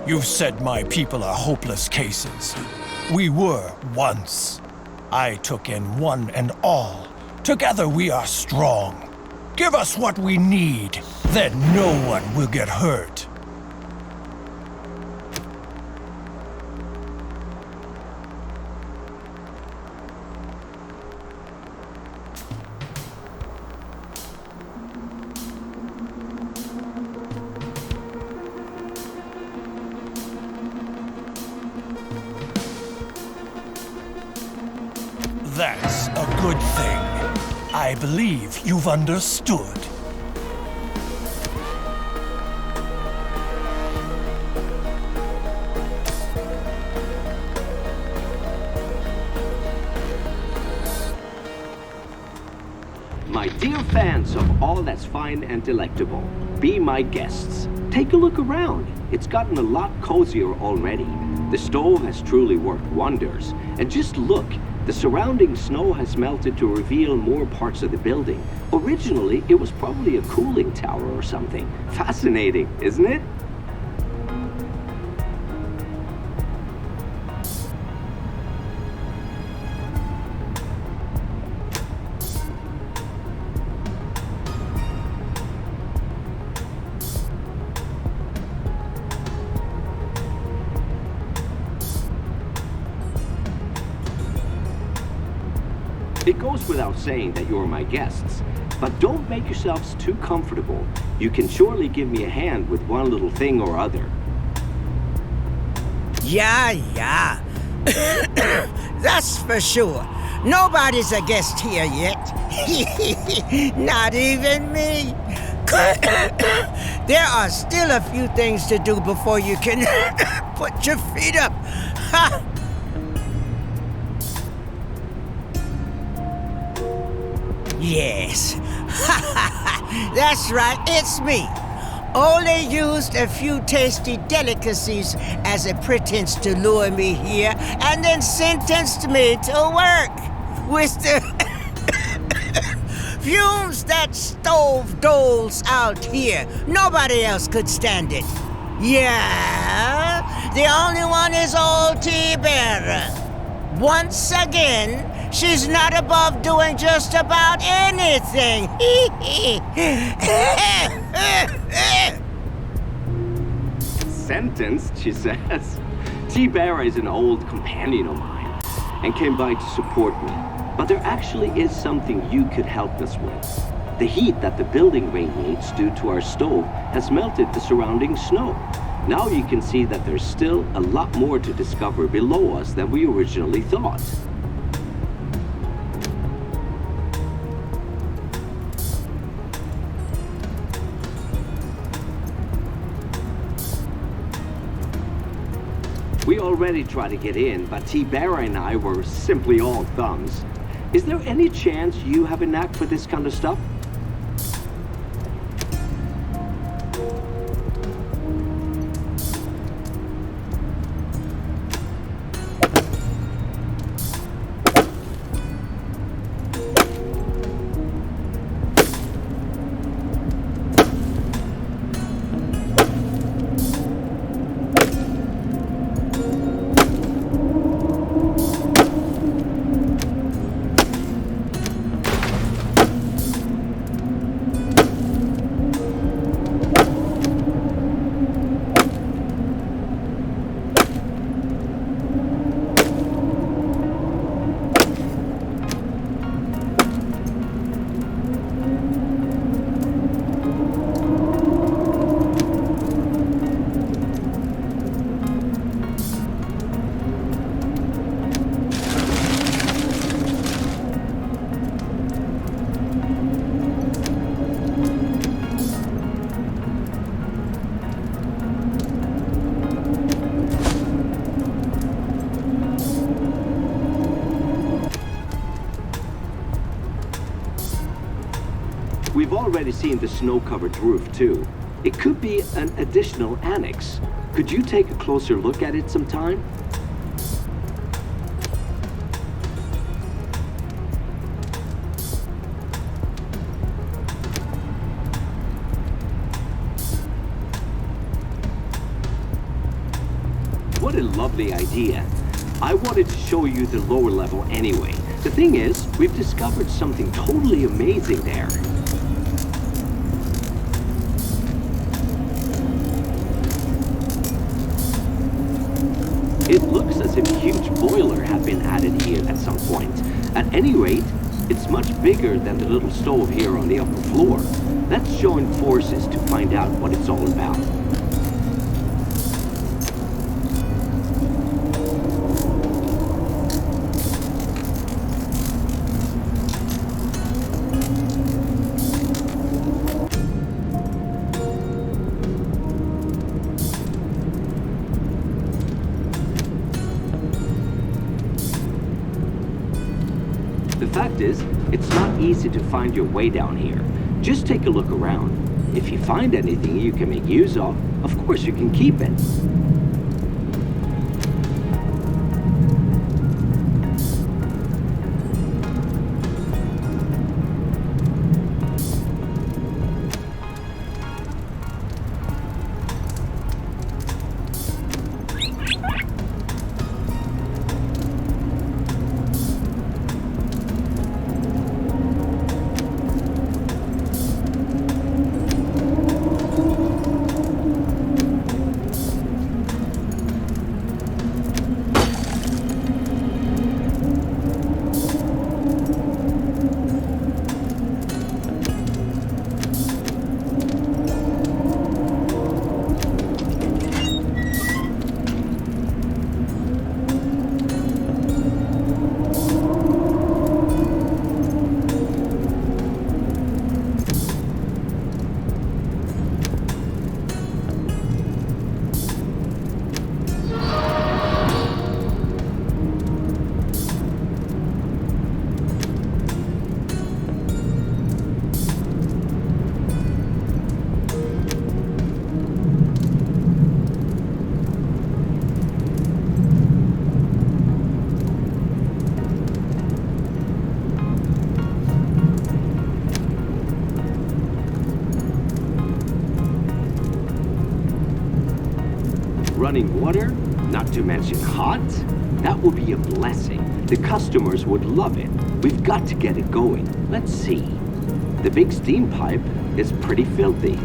You've said my people are hopeless cases. We were once. I took in one and all. Together we are strong. Give us what we need, then no one will get hurt. That's a good thing. I believe you've understood. My dear fans of all that's fine and delectable, be my guests. Take a look around. It's gotten a lot cozier already. The stove has truly worked wonders. And just look, the surrounding snow has melted to reveal more parts of the building. Originally, it was probably a cooling tower or something. Fascinating, isn't it? It goes without saying that you're my guests, but don't make yourselves too comfortable. You can surely give me a hand with one little thing or other. Yeah. That's for sure. Nobody's a guest here yet. Not even me. There are still a few things to do before you can put your feet up. Yes. That's right, it's me. Only used a few tasty delicacies as a pretense to lure me here, and then sentenced me to work with the fumes that stove doles out here. Nobody else could stand it. Yeah, the only one is old T-Bearer. Once again, she's not above doing just about anything. Sentenced, she says. T-Bear is an old companion of mine and came by to support me. But there actually is something you could help us with. The heat that the building radiates due to our stove has melted the surrounding snow. Now you can see that there's still a lot more to discover below us than we originally thought. We already tried to get in, but T-Bear and I were simply all thumbs. Is there any chance you have a knack for this kind of stuff? We've already seen the snow-covered roof, too. It could be an additional annex. Could you take a closer look at it sometime? what a lovely idea. I wanted to show you the lower level anyway. The thing is, we've discovered something totally amazing there. It looks as if a huge boiler had been added here at some point. At any rate, it's much bigger than the little stove here on the upper floor. Let's join forces to find out what it's all about. The fact is, it's not easy to find your way down here. Just take a look around. If you find anything you can make use of course you can keep it. Running water, not to mention hot, that would be a blessing. The customers would love it. We've got to get it going. Let's see. The big steam pipe is pretty filthy.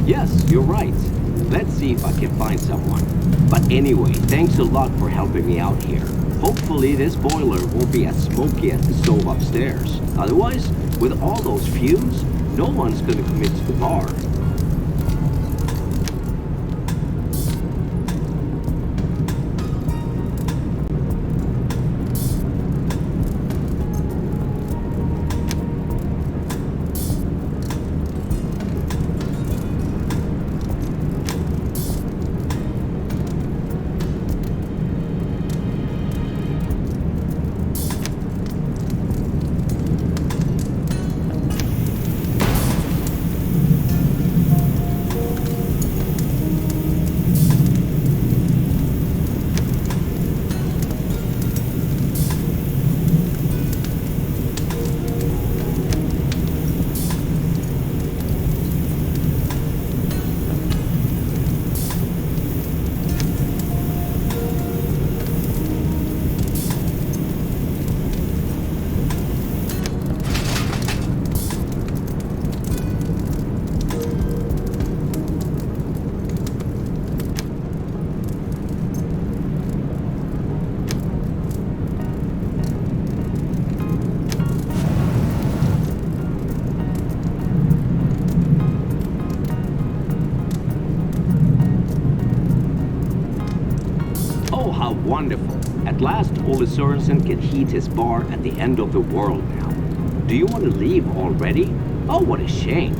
Yes, you're right. Let's see if I can find someone. But anyway, thanks a lot for helping me out here. Hopefully this boiler won't be as smoky as the stove upstairs. Otherwise, with all those fumes, no one's gonna commit to the bar. Wonderful. At last, Ole Sørensen can heat his bar at the end of the world now. Do you want to leave already? Oh, what a shame.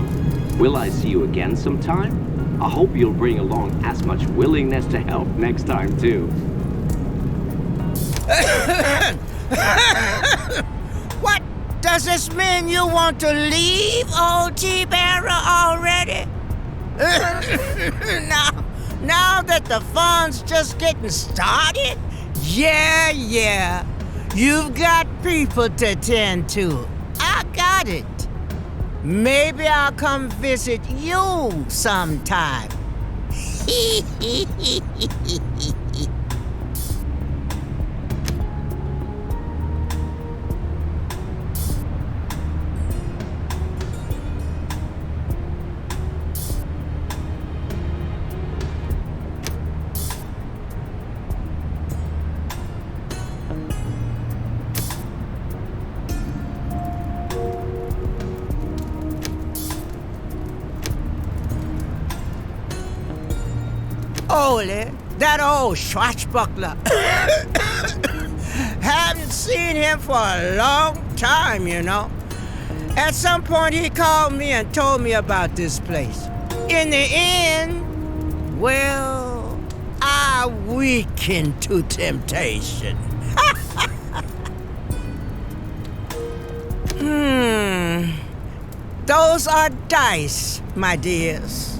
Will I see you again sometime? I hope you'll bring along as much willingness to help next time, too. What? Does this mean you want to leave, old T-Bearer, already? Now that the fun's just getting started? Yeah. You've got people to tend to. I got it. Maybe I'll come visit you sometime. Ole, that old swashbuckler. Haven't seen him for a long time, you know. At some point, he called me and told me about this place. In the end, well, I weakened to temptation. Those are dice, my dears.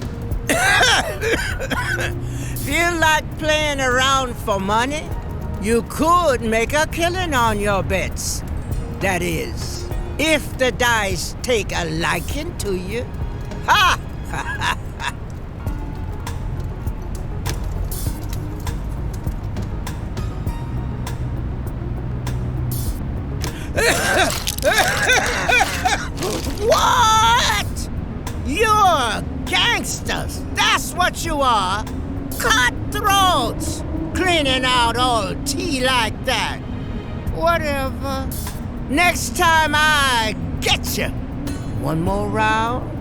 Feel like playing around for money? You could make a killing on your bets. That is, if the dice take a liking to you. Ha! What? You're gangsters. That's what you are. Cutthroats. Cleaning out old tea like that. Whatever. Next time I get you. One more round?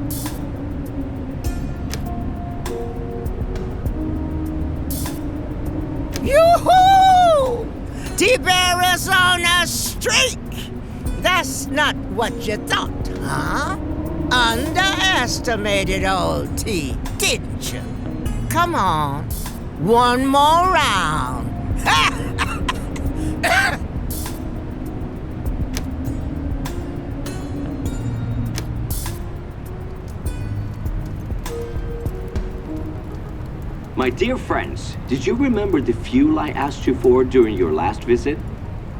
Yoo-hoo! T-Bearer's on a streak! That's not what you thought, huh? Underestimated old T, didn't you? Come on, one more round. My dear friends, did you remember the fuel I asked you for during your last visit?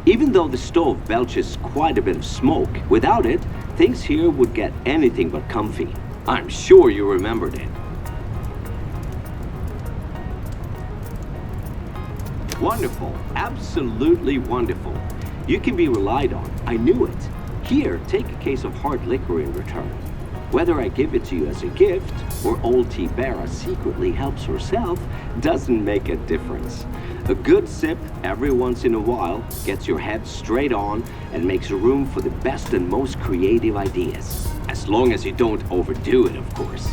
Even though the stove belches quite a bit of smoke, without it, things here would get anything but comfy. I'm sure you remembered it. Wonderful, absolutely wonderful. You can be relied on, I knew it. Here, take a case of hard liquor in return. Whether I give it to you as a gift, or old T-Bearer secretly helps herself, doesn't make a difference. A good sip every once in a while gets your head straight on and makes room for the best and most creative ideas. As long as you don't overdo it, of course.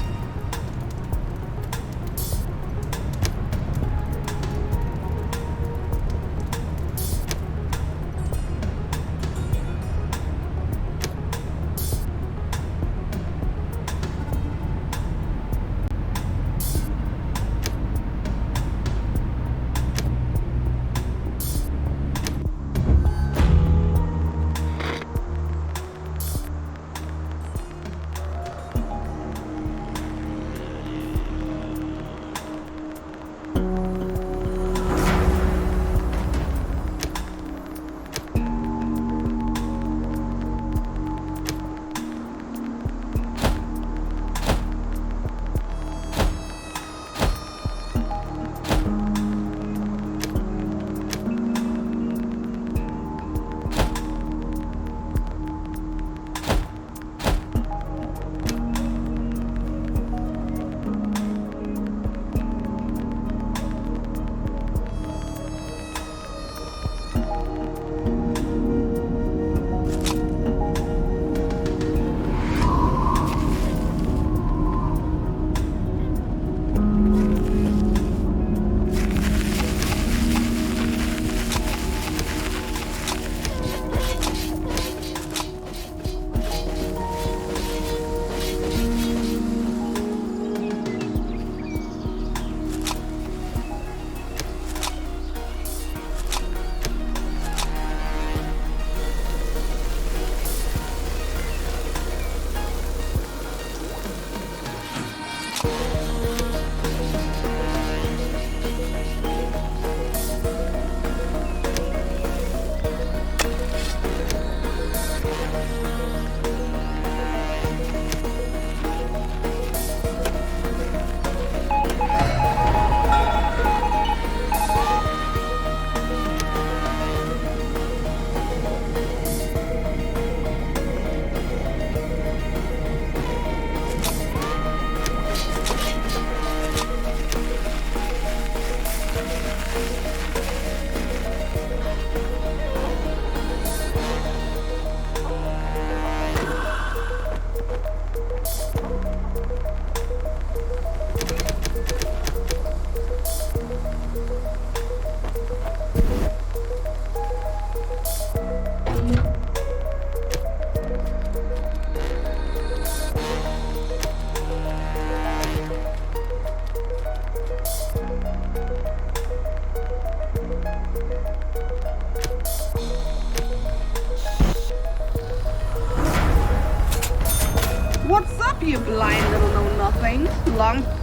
long.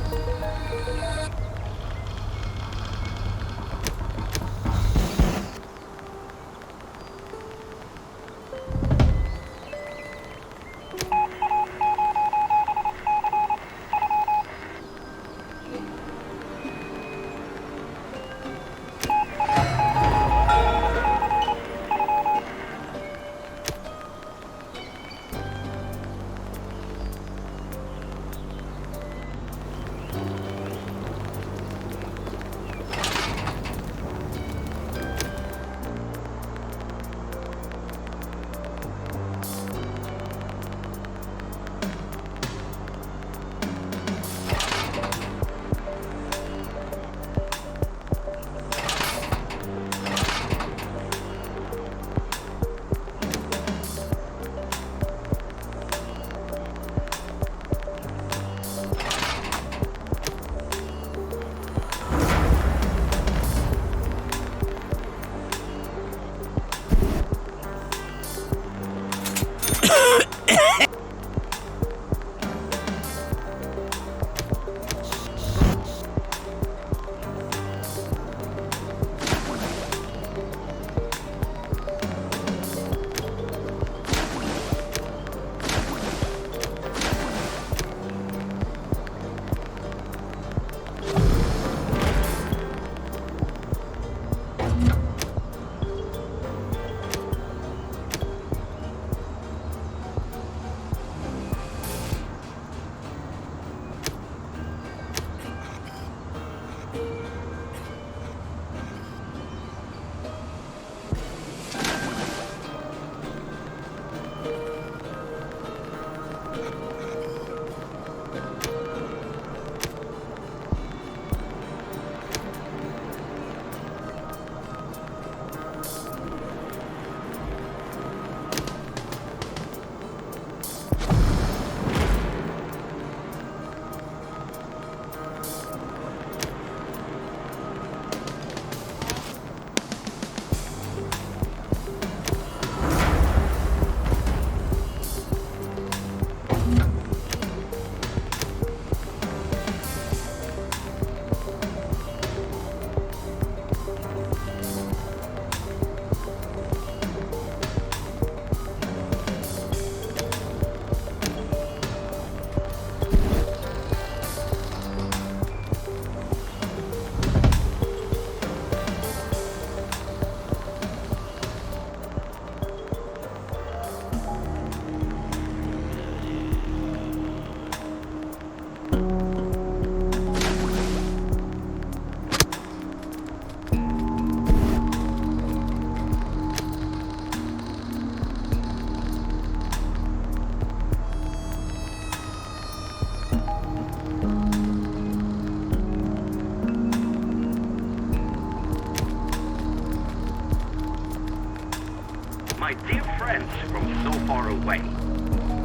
My dear friends from so far away,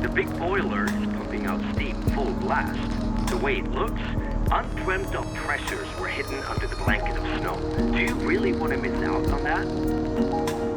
the big boiler is pumping out steam full blast. The way it looks, undreamt of treasures were hidden under the blanket of snow. Do you really want to miss out on that?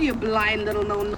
You blind little no.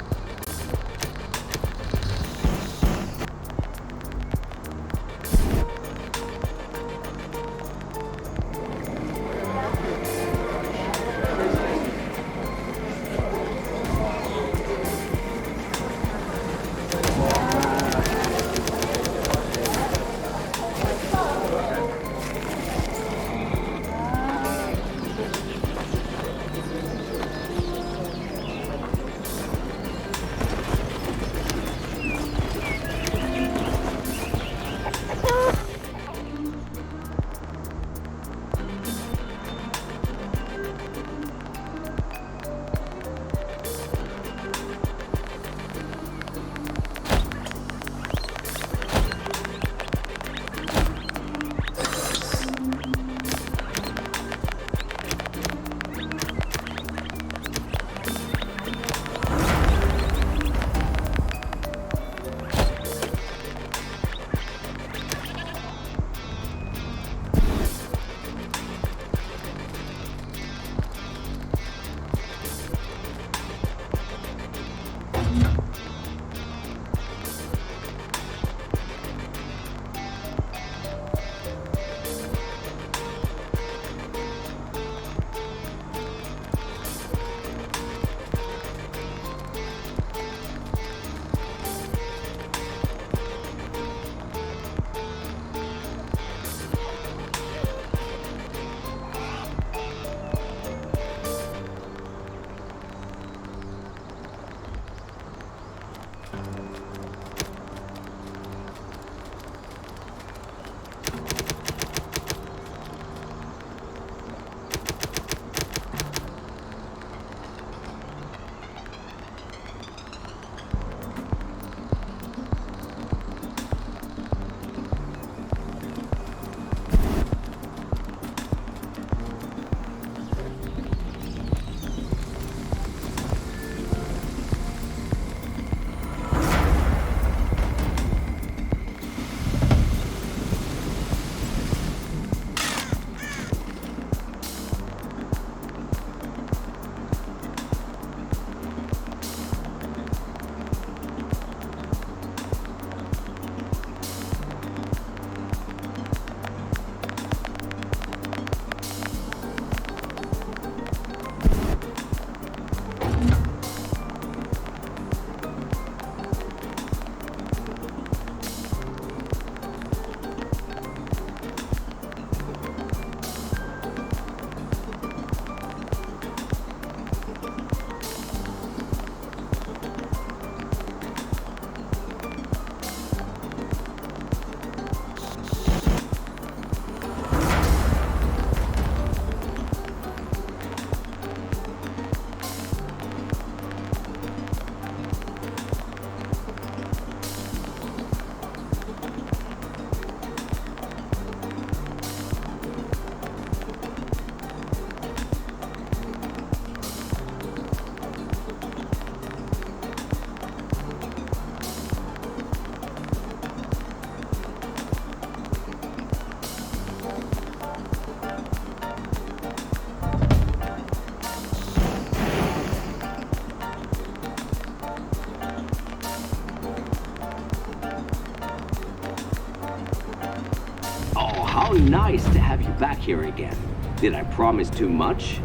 How nice to have you back here again. Did I promise too much?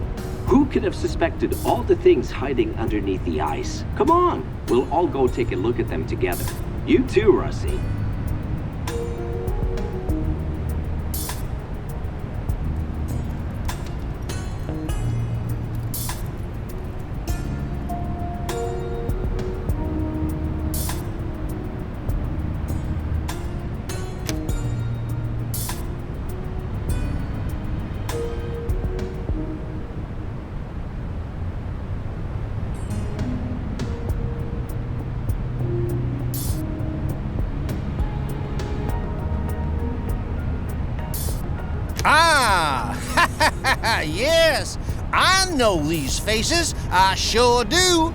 Who could have suspected all the things hiding underneath the ice? Come on, we'll all go take a look at them together. You too, Rusty. Yes, I know these faces, I sure do.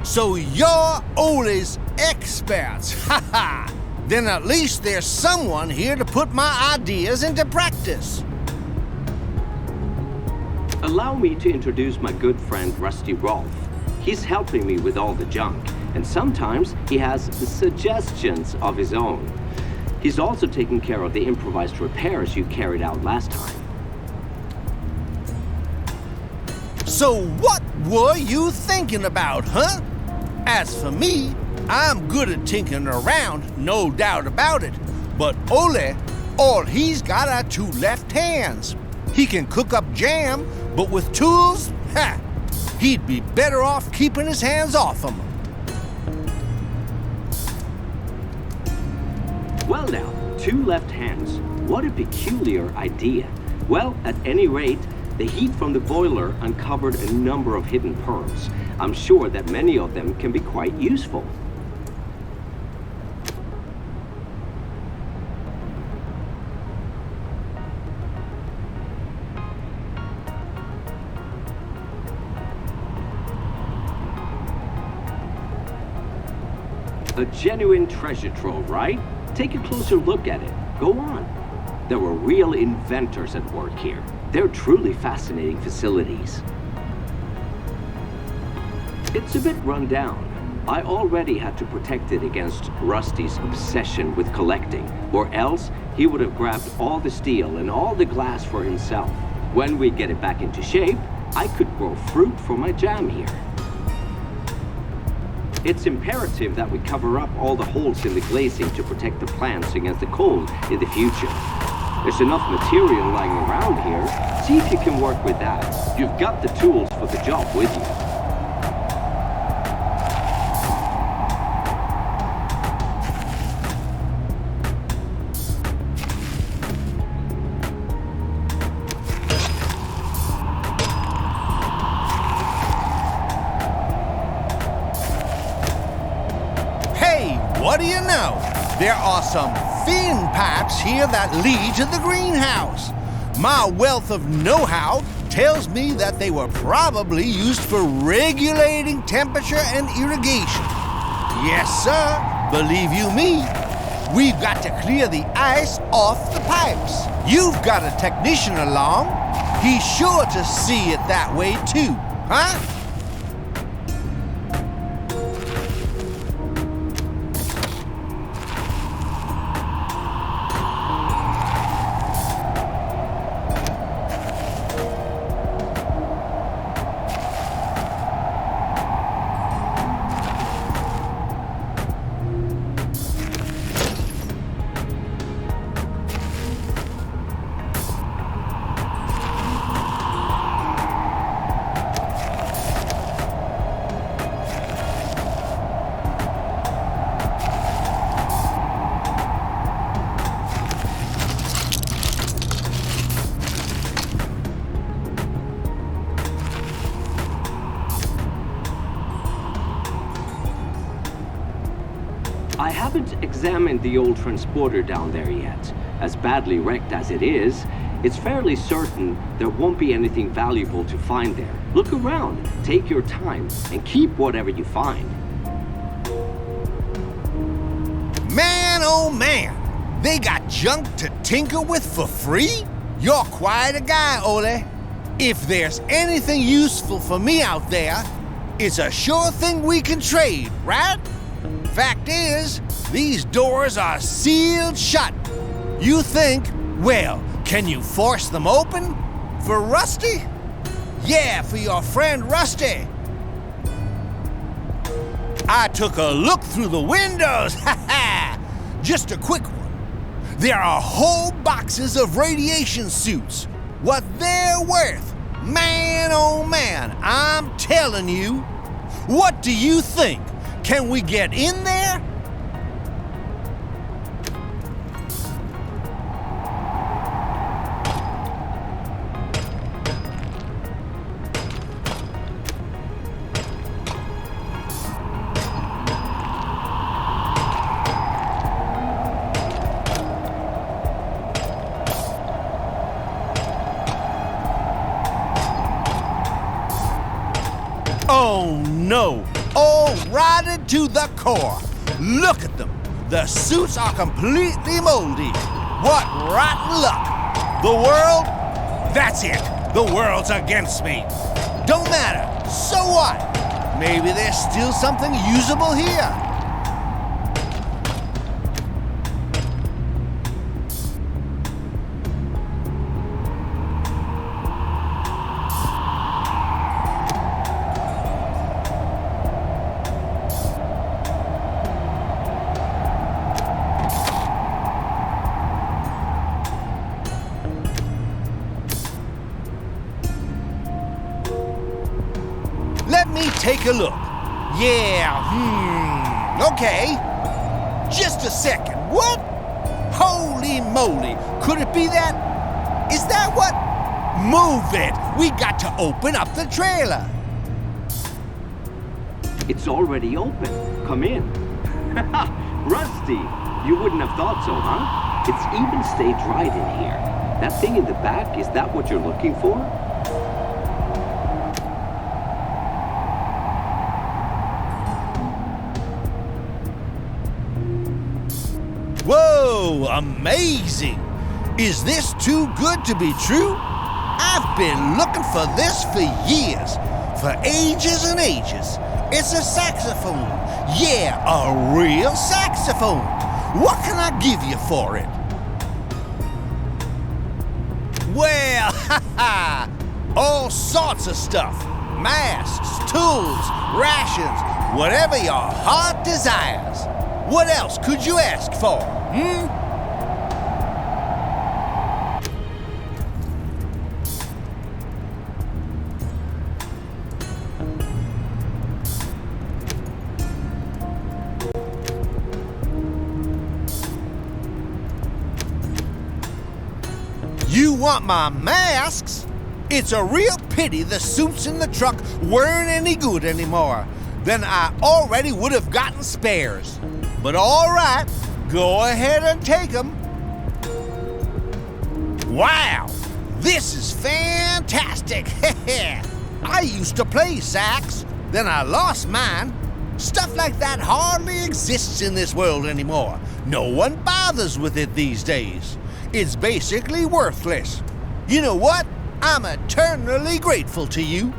So you're Ole's experts, ha ha! Then at least there's someone here to put my ideas into practice. Allow me to introduce my good friend Rusty Rolf. He's helping me with all the junk, and sometimes he has suggestions of his own. He's also taking care of the improvised repairs you carried out last time. So what were you thinking about, huh? As for me, I'm good at tinkering around, no doubt about it. But Ole, all he's got are two left hands. He can cook up jam, but with tools, he'd be better off keeping his hands off them. Well now, two left hands. What a peculiar idea. Well, at any rate, the heat from the boiler uncovered a number of hidden pearls. I'm sure that many of them can be quite useful. A genuine treasure trove, right? Take a closer look at it. Go on. There were real inventors at work here. They're truly fascinating facilities. It's a bit run down. I already had to protect it against Rusty's obsession with collecting, or else he would have grabbed all the steel and all the glass for himself. When we get it back into shape, I could grow fruit for my jam here. It's imperative that we cover up all the holes in the glazing to protect the plants against the cold in the future. There's enough material lying around here. See if you can work with that. You've got the tools for the job with you. What do you know? There are some fin pipes here that lead to the greenhouse. My wealth of know-how tells me that they were probably used for regulating temperature and irrigation. Yes, sir. Believe you me. We've got to clear the ice off the pipes. You've got a technician along. He's sure to see it that way too, huh? I haven't examined the old transporter down there yet. As badly wrecked as it is, it's fairly certain there won't be anything valuable to find there. Look around, take your time, and keep whatever you find. Man, oh man! They got junk to tinker with for free? You're quite a guy, Ole. If there's anything useful for me out there, it's a sure thing we can trade, right? Fact is, these doors are sealed shut. You think, well, can you force them open? For Rusty? Yeah, for your friend Rusty. I took a look through the windows, Just a quick one. There are whole boxes of radiation suits. What they're worth, man oh man, I'm telling you. What do you think? Can we get in there? Oh no! All rotted to the core. Look at them. The suits are completely moldy. What rotten luck. The world? That's it. The world's against me. Don't matter. So what? Maybe there's still something usable here. Let me take a look. Yeah, okay. Just a second. What? Holy moly. Could it be that? Is that what? Move it. We got to open up the trailer. It's already open. Come in. Rusty, you wouldn't have thought so, huh? It's even stayed right in here. That thing in the back, is that what you're looking for? Whoa, amazing! Is this too good to be true? I've been looking for this for years, for ages and ages. It's a saxophone. Yeah, a real saxophone. What can I give you for it? Well, all sorts of stuff. Masks, tools, rations, whatever your heart desires. What else could you ask for, You want my masks? It's a real pity the suits in the truck weren't any good anymore. Then I already would have gotten spares. But all right, go ahead and take them. Wow, this is fantastic. I used to play sax, then I lost mine. Stuff like that hardly exists in this world anymore. No one bothers with it these days. It's basically worthless. You know what? I'm eternally grateful to you.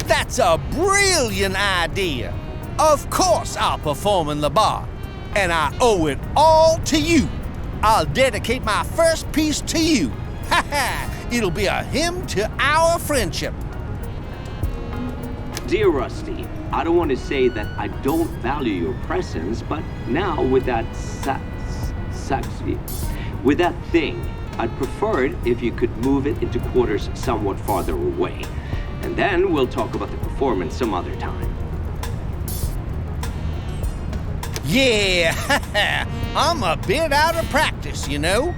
That's a brilliant idea. Of course I'll perform in the bar, and I owe it all to you. I'll dedicate my first piece to you. Ha ha! It'll be a hymn to our friendship. Dear Rusty, I don't want to say that I don't value your presence, but now with that with that thing, I'd prefer it if you could move it into quarters somewhat farther away. And then we'll talk about the performance some other time. Yeah, I'm a bit out of practice, you know.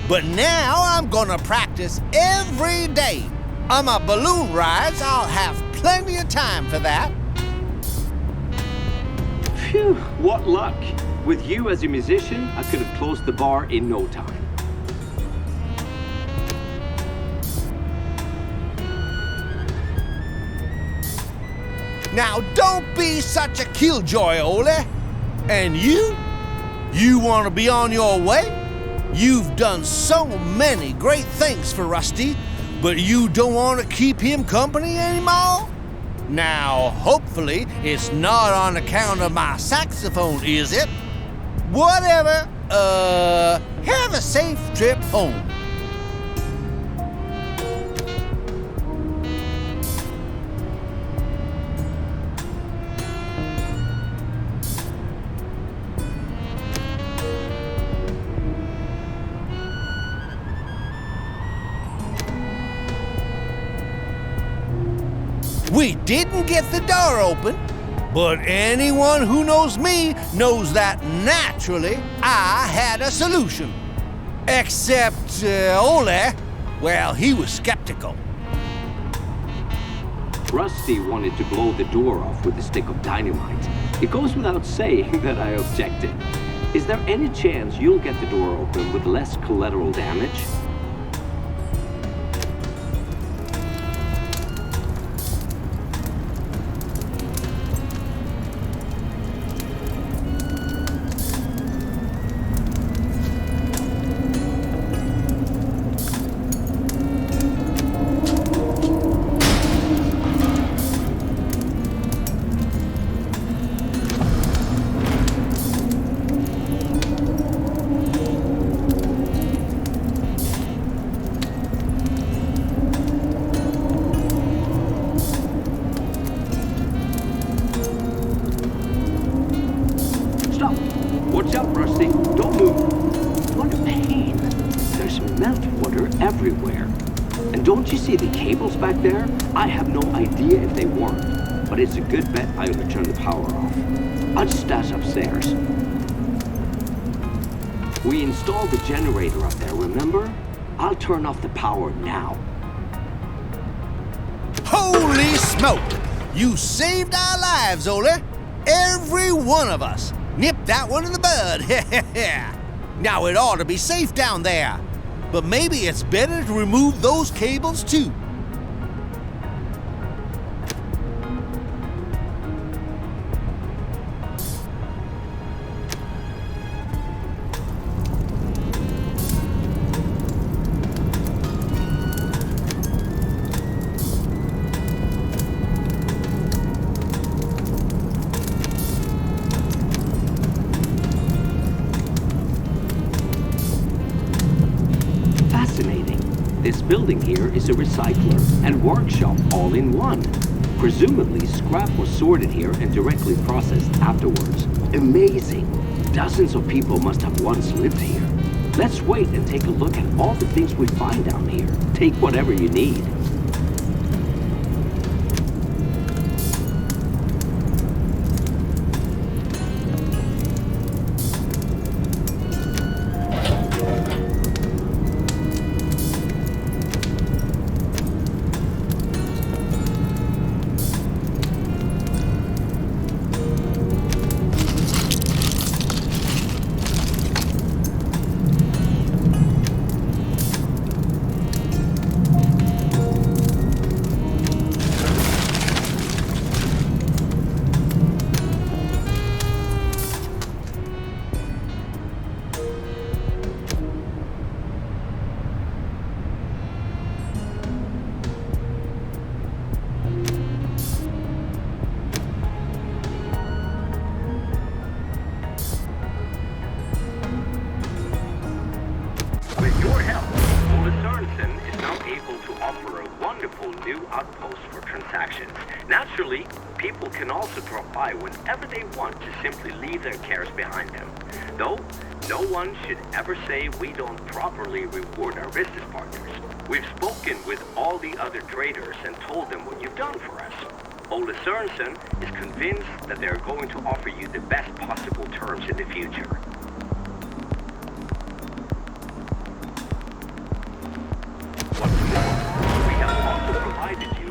But now I'm gonna practice every day. On my balloon rides, I'll have plenty of time for that. Phew, what luck. With you as a musician, I could have closed the bar in no time. Now, don't be such a killjoy, Ole. And you? You want to be on your way? You've done so many great things for Rusty, but you don't want to keep him company anymore? Now, hopefully, it's not on account of my saxophone, is it? Whatever. Have a safe trip home. We didn't get the door open, but anyone who knows me knows that naturally I had a solution. Except Ole, well, he was skeptical. Rusty wanted to blow the door off with a stick of dynamite. It goes without saying that I objected. Is there any chance you'll get the door open with less collateral damage? everywhere. And don't you see the cables back there? I have no idea if they work, but it's a good bet I ought to turn the power off. I'll just dash upstairs. We installed the generator up there, remember? I'll turn off the power now. Holy smoke! You saved our lives, Ole. Every one of us. Nip that one in the bud. Now it ought to be safe down there. But maybe it's better to remove those cables too. This building here is a recycler and workshop all in one. Presumably, scrap was sorted here and directly processed afterwards. Amazing! Dozens of people must have once lived here. Let's wait and take a look at all the things we find down here. Take whatever you need. Outpost for transactions. Naturally, people can also drop by whenever they want to simply leave their cares behind them. Though, no one should ever say we don't properly reward our business partners. We've spoken with all the other traders and told them what you've done for us. Ole Sørensen is convinced that they're going to offer you the best possible terms in the future.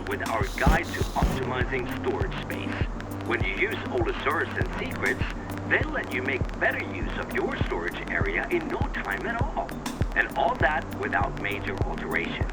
With our guide to optimizing storage space. When you use Ole Sørensen's secrets, they'll let you make better use of your storage area in no time at all. And all that without major alterations.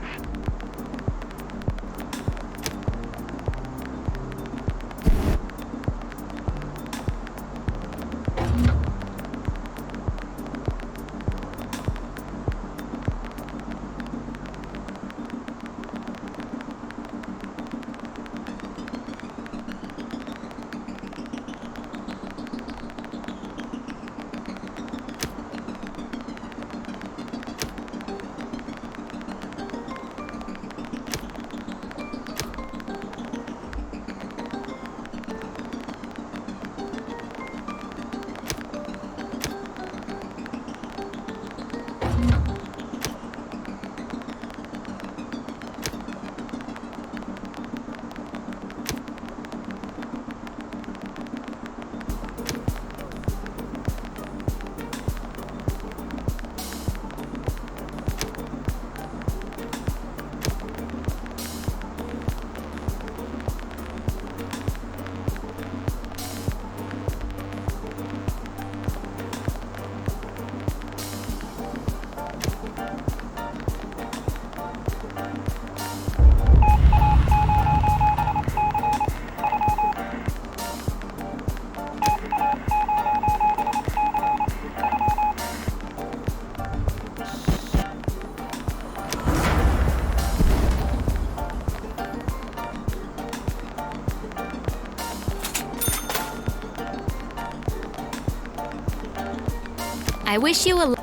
I wish you a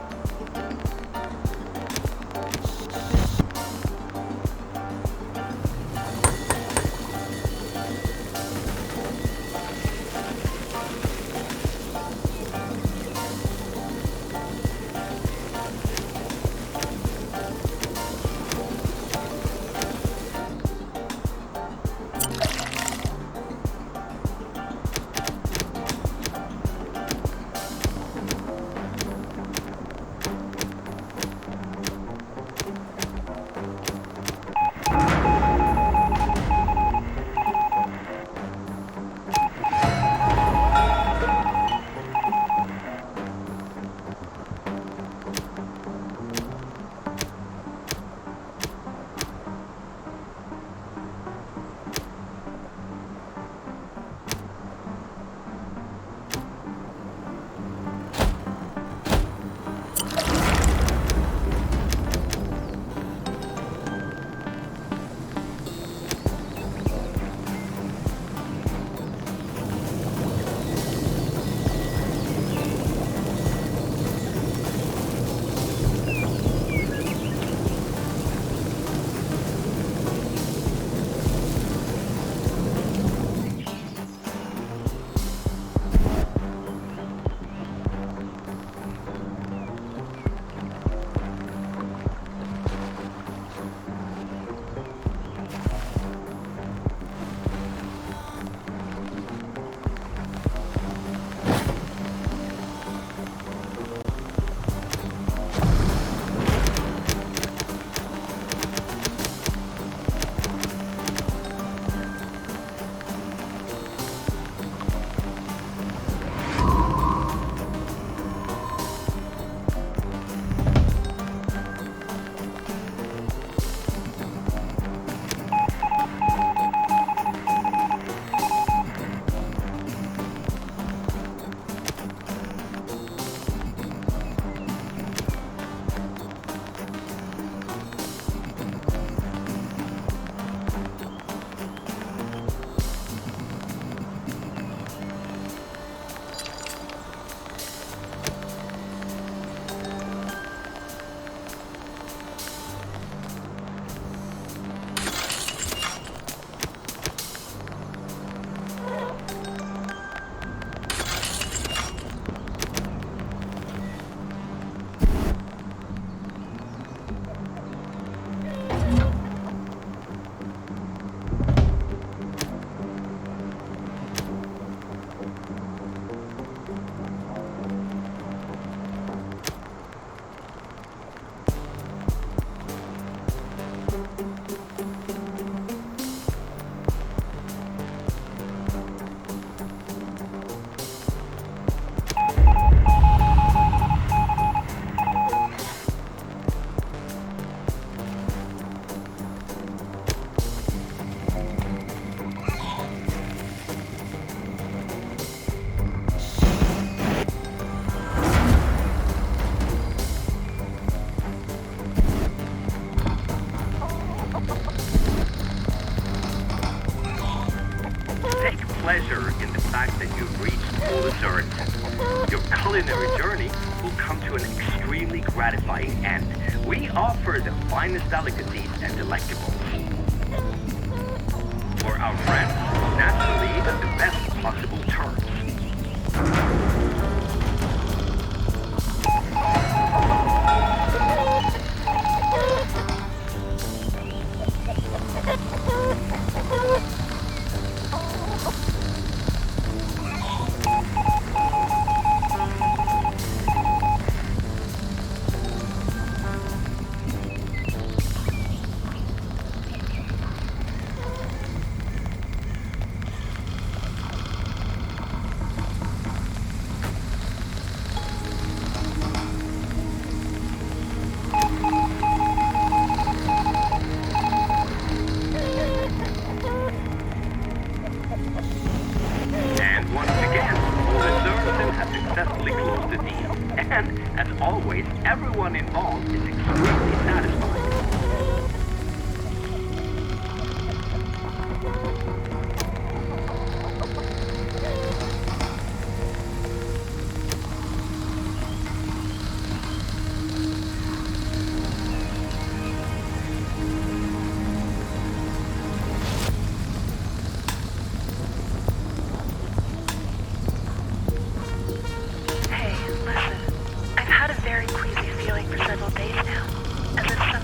Your culinary journey will come to an extremely gratifying end. We offer the finest delicacies and delectables. For our friends, naturally at the best possible terms. And, as always, everyone involved is extremely satisfied. Hey, listen. I've had a very queasy feeling for several days now, as if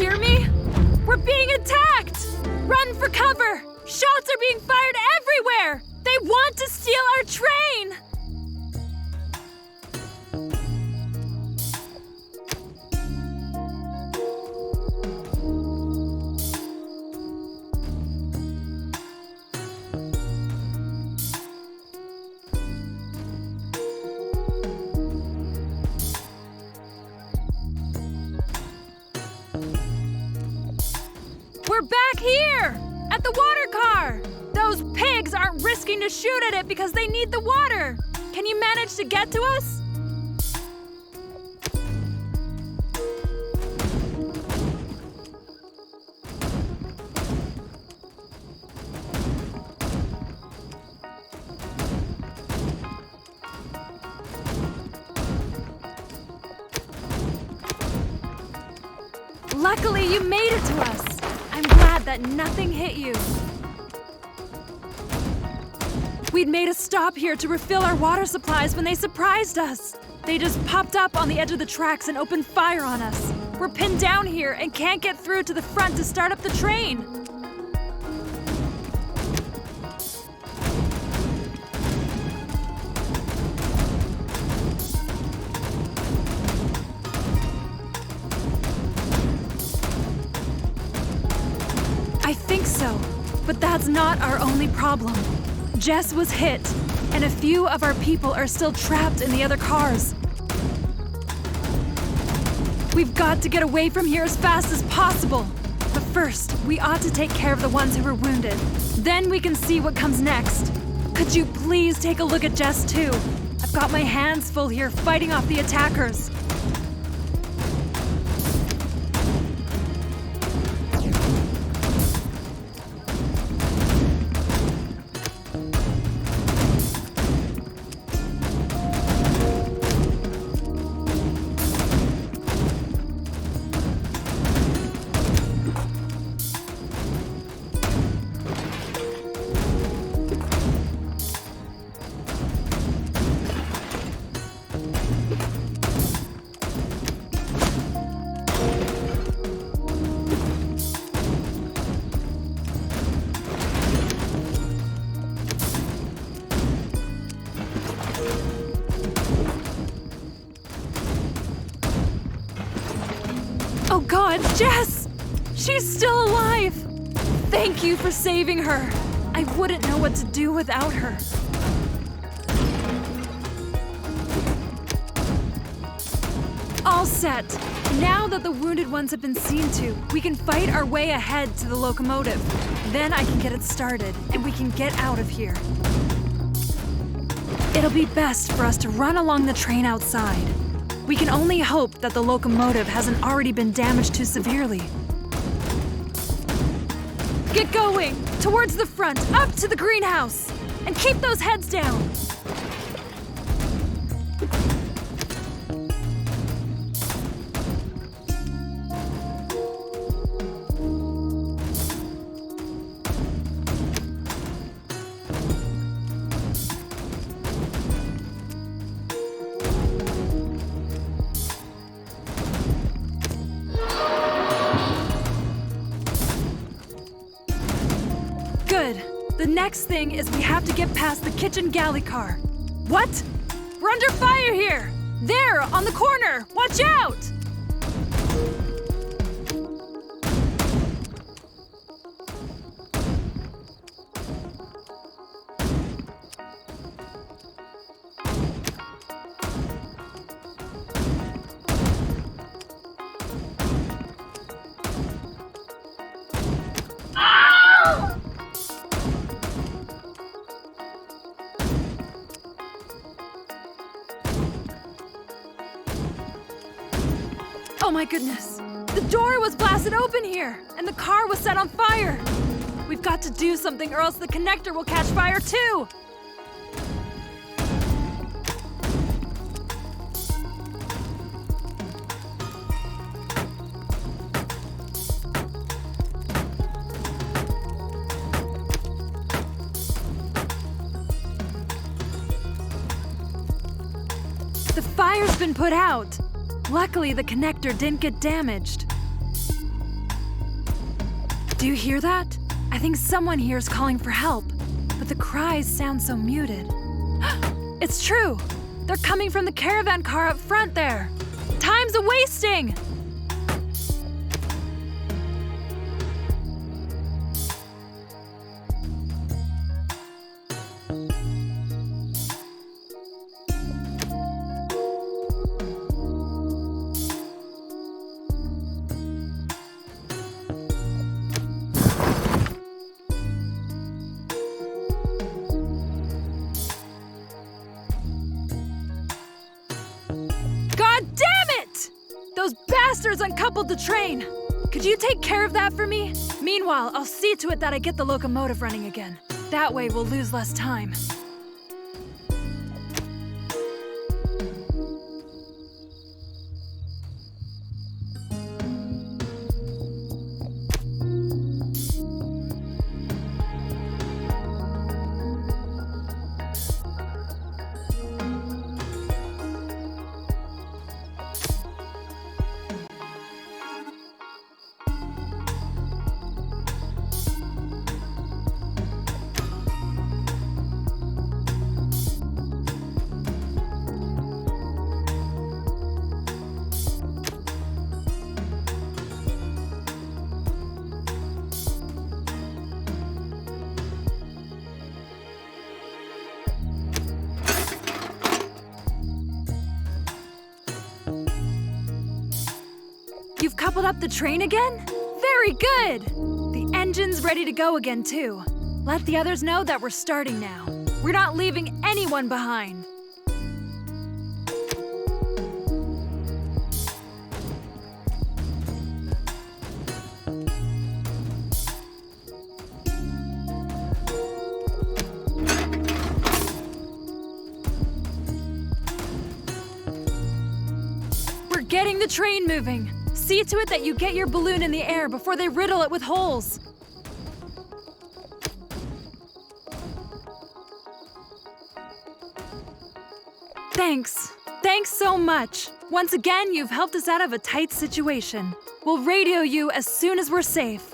hear me? We're being attacked! Run for cover! Shots are being fired everywhere! They want to steal our train! We're back here! At the water car! Those pigs aren't risking to shoot at it because they need the water! Can you manage to get to us? Luckily, you made it to us. I'm glad that nothing hit you. We'd made a stop here to refill our water supplies when they surprised us. They just popped up on the edge of the tracks and opened fire on us. We're pinned down here and can't get through to the front to start up the train. I think so, but that's not our only problem. Jess was hit, and a few of our people are still trapped in the other cars. We've got to get away from here as fast as possible. But first, we ought to take care of the ones who were wounded. Then we can see what comes next. Could you please take a look at Jess too? I've got my hands full here fighting off the attackers. Oh God, Jess! She's still alive! Thank you for saving her. I wouldn't know what to do without her. All set. Now that the wounded ones have been seen to, we can fight our way ahead to the locomotive. Then I can get it started, and we can get out of here. It'll be best for us to run along the train outside. We can only hope that the locomotive hasn't already been damaged too severely. Get going! Towards the front, up to the greenhouse! And keep those heads down! Good. The next thing is we have to get past the kitchen galley car. What? We're under fire here! There, on the corner! Watch out! Oh my goodness! The door was blasted open here, and the car was set on fire! We've got to do something or else the connector will catch fire too! The fire's been put out! Luckily, the connector didn't get damaged. Do you hear that? I think someone here is calling for help, but the cries sound so muted. It's true! They're coming from the caravan car up front there! Time's a-wasting! Those bastards uncoupled the train! Could you take care of that for me? Meanwhile, I'll see to it that I get the locomotive running again. That way we'll lose less time. You've coupled up the train again? Very good! The engine's ready to go again, too. Let the others know that we're starting now. We're not leaving anyone behind. We're getting the train moving. See to it that you get your balloon in the air before they riddle it with holes. Thanks. Thanks so much. Once again, you've helped us out of a tight situation. We'll radio you as soon as we're safe.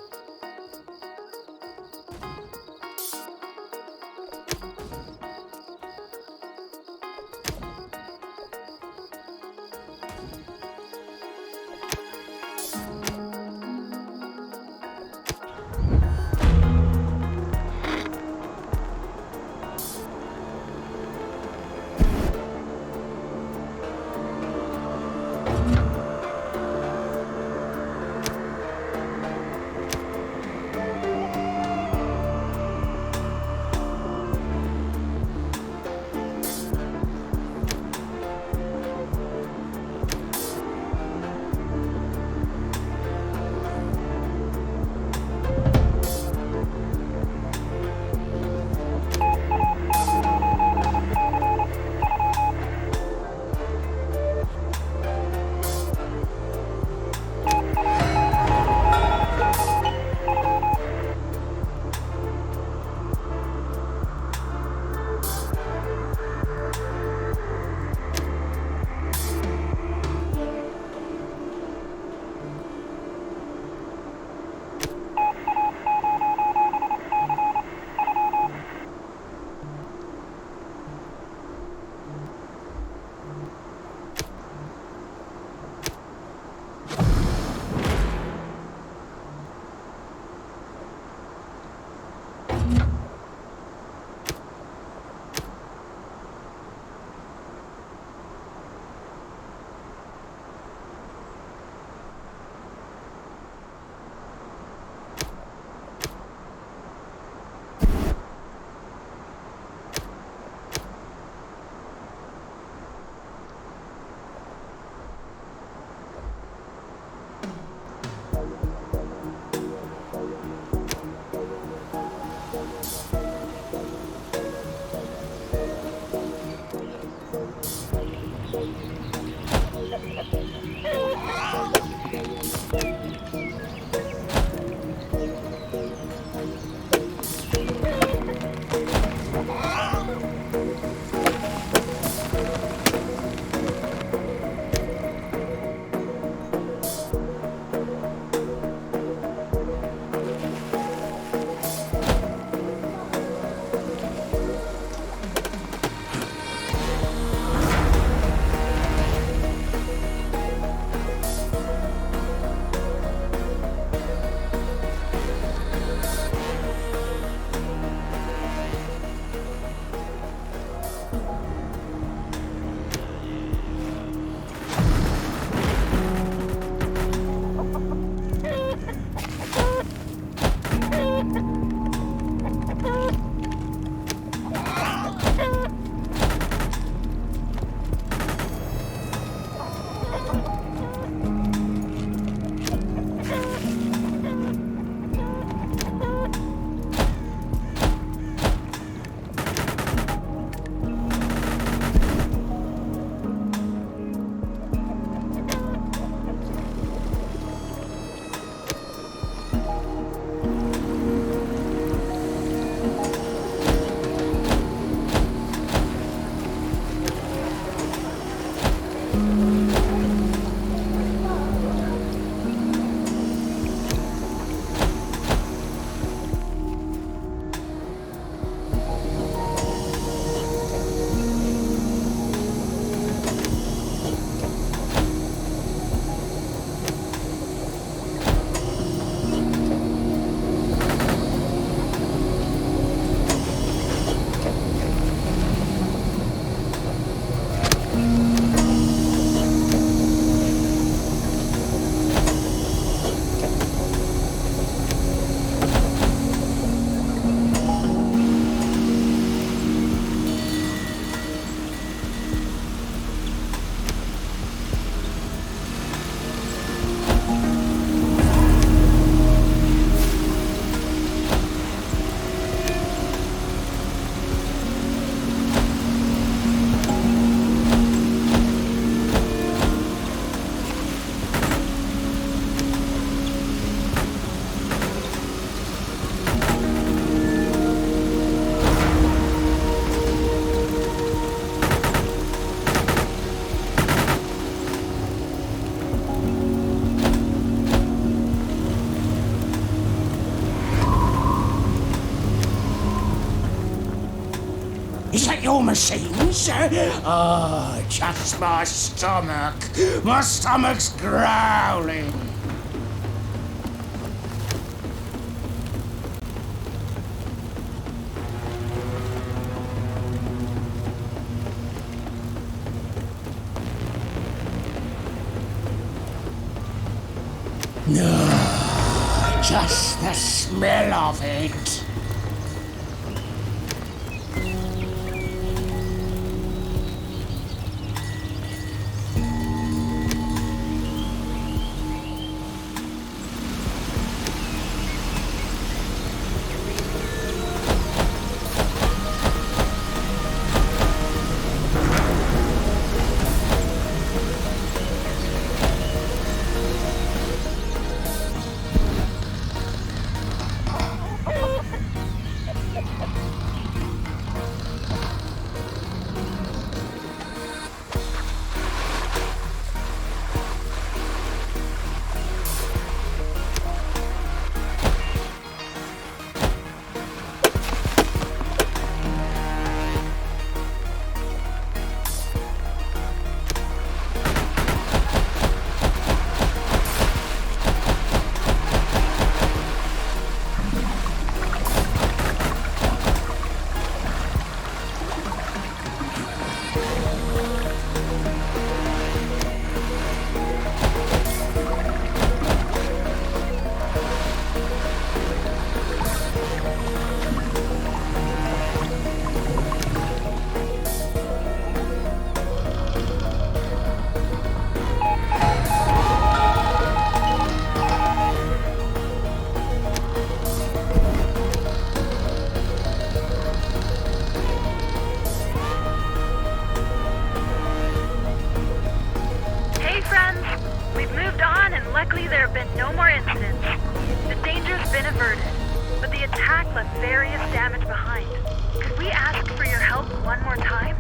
your machines? Oh, just my stomach. My stomach's growling. No, just the smell of it. Luckily, there have been no more incidents. The danger's been averted, but the attack left various damage behind. Could we ask for your help one more time?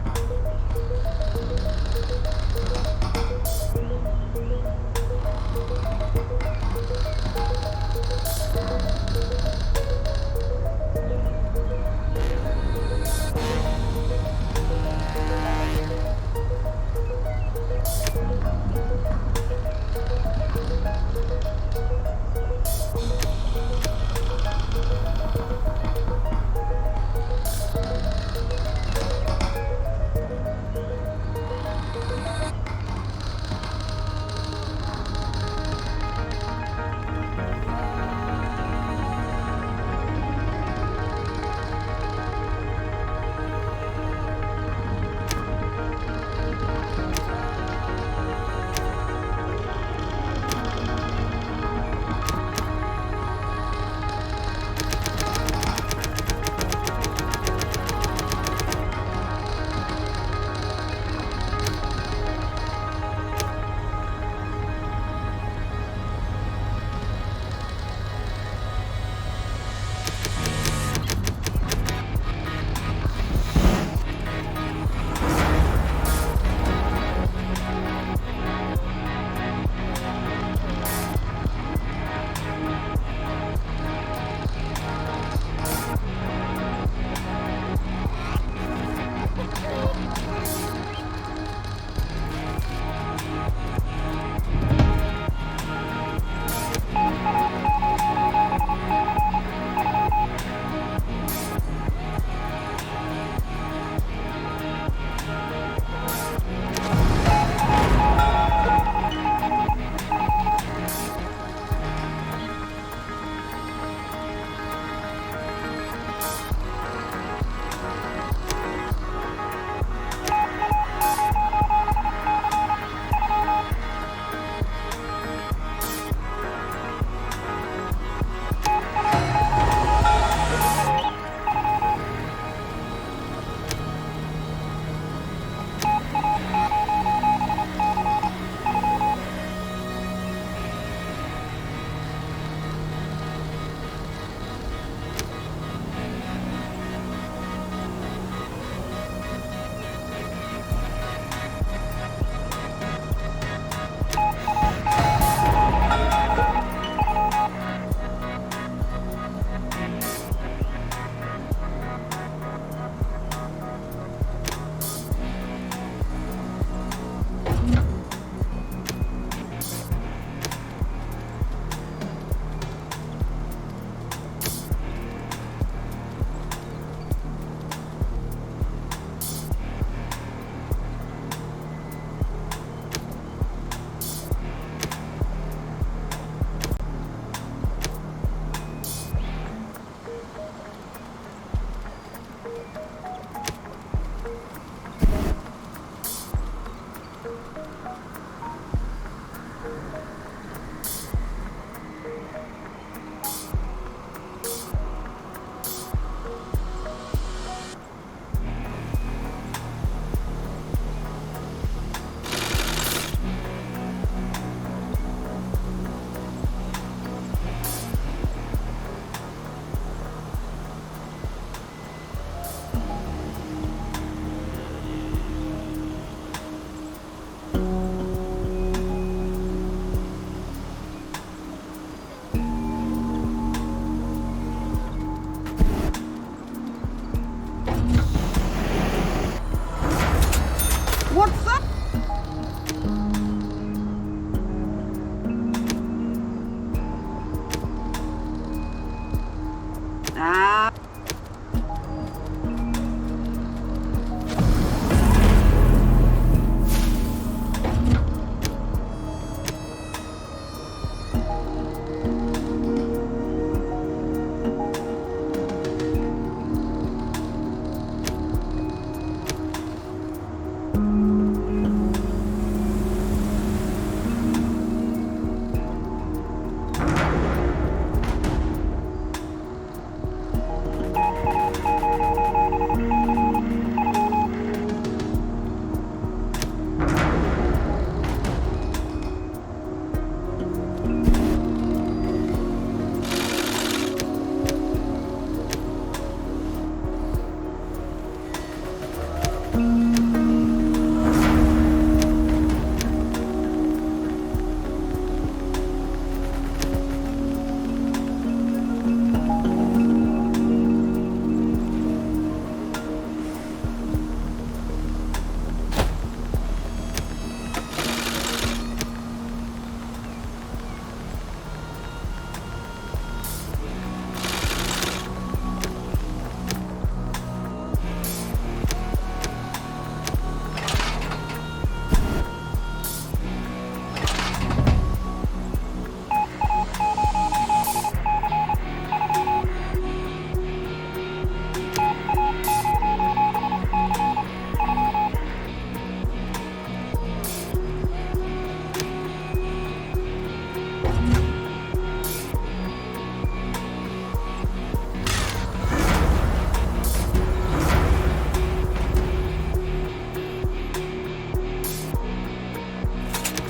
Ah.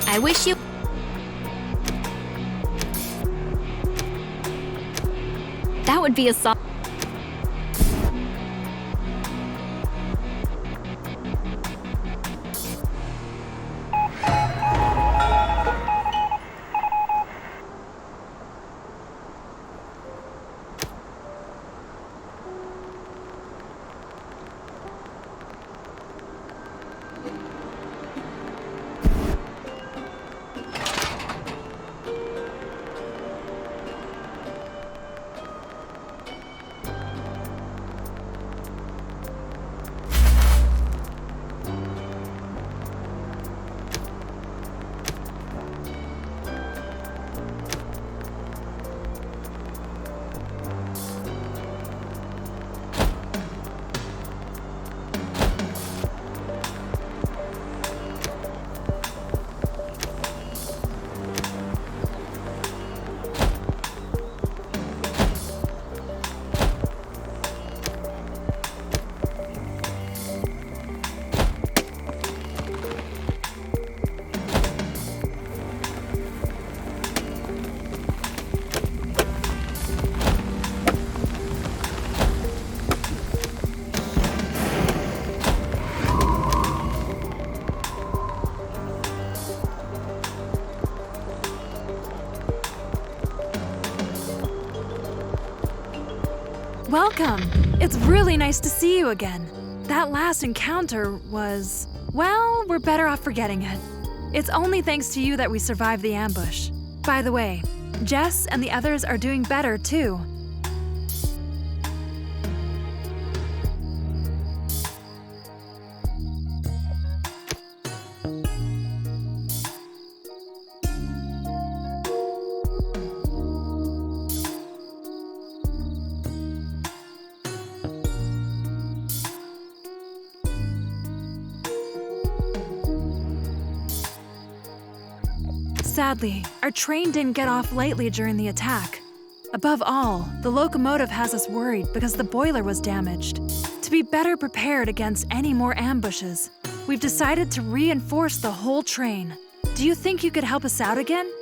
I wish you... That would be a song. Welcome! It's really nice to see you again. That last encounter was... well, we're better off forgetting it. It's only thanks to you that we survived the ambush. By the way, Jess and the others are doing better too. Sadly, our train didn't get off lightly during the attack. Above all, the locomotive has us worried because the boiler was damaged. To be better prepared against any more ambushes, we've decided to reinforce the whole train. Do you think you could help us out again?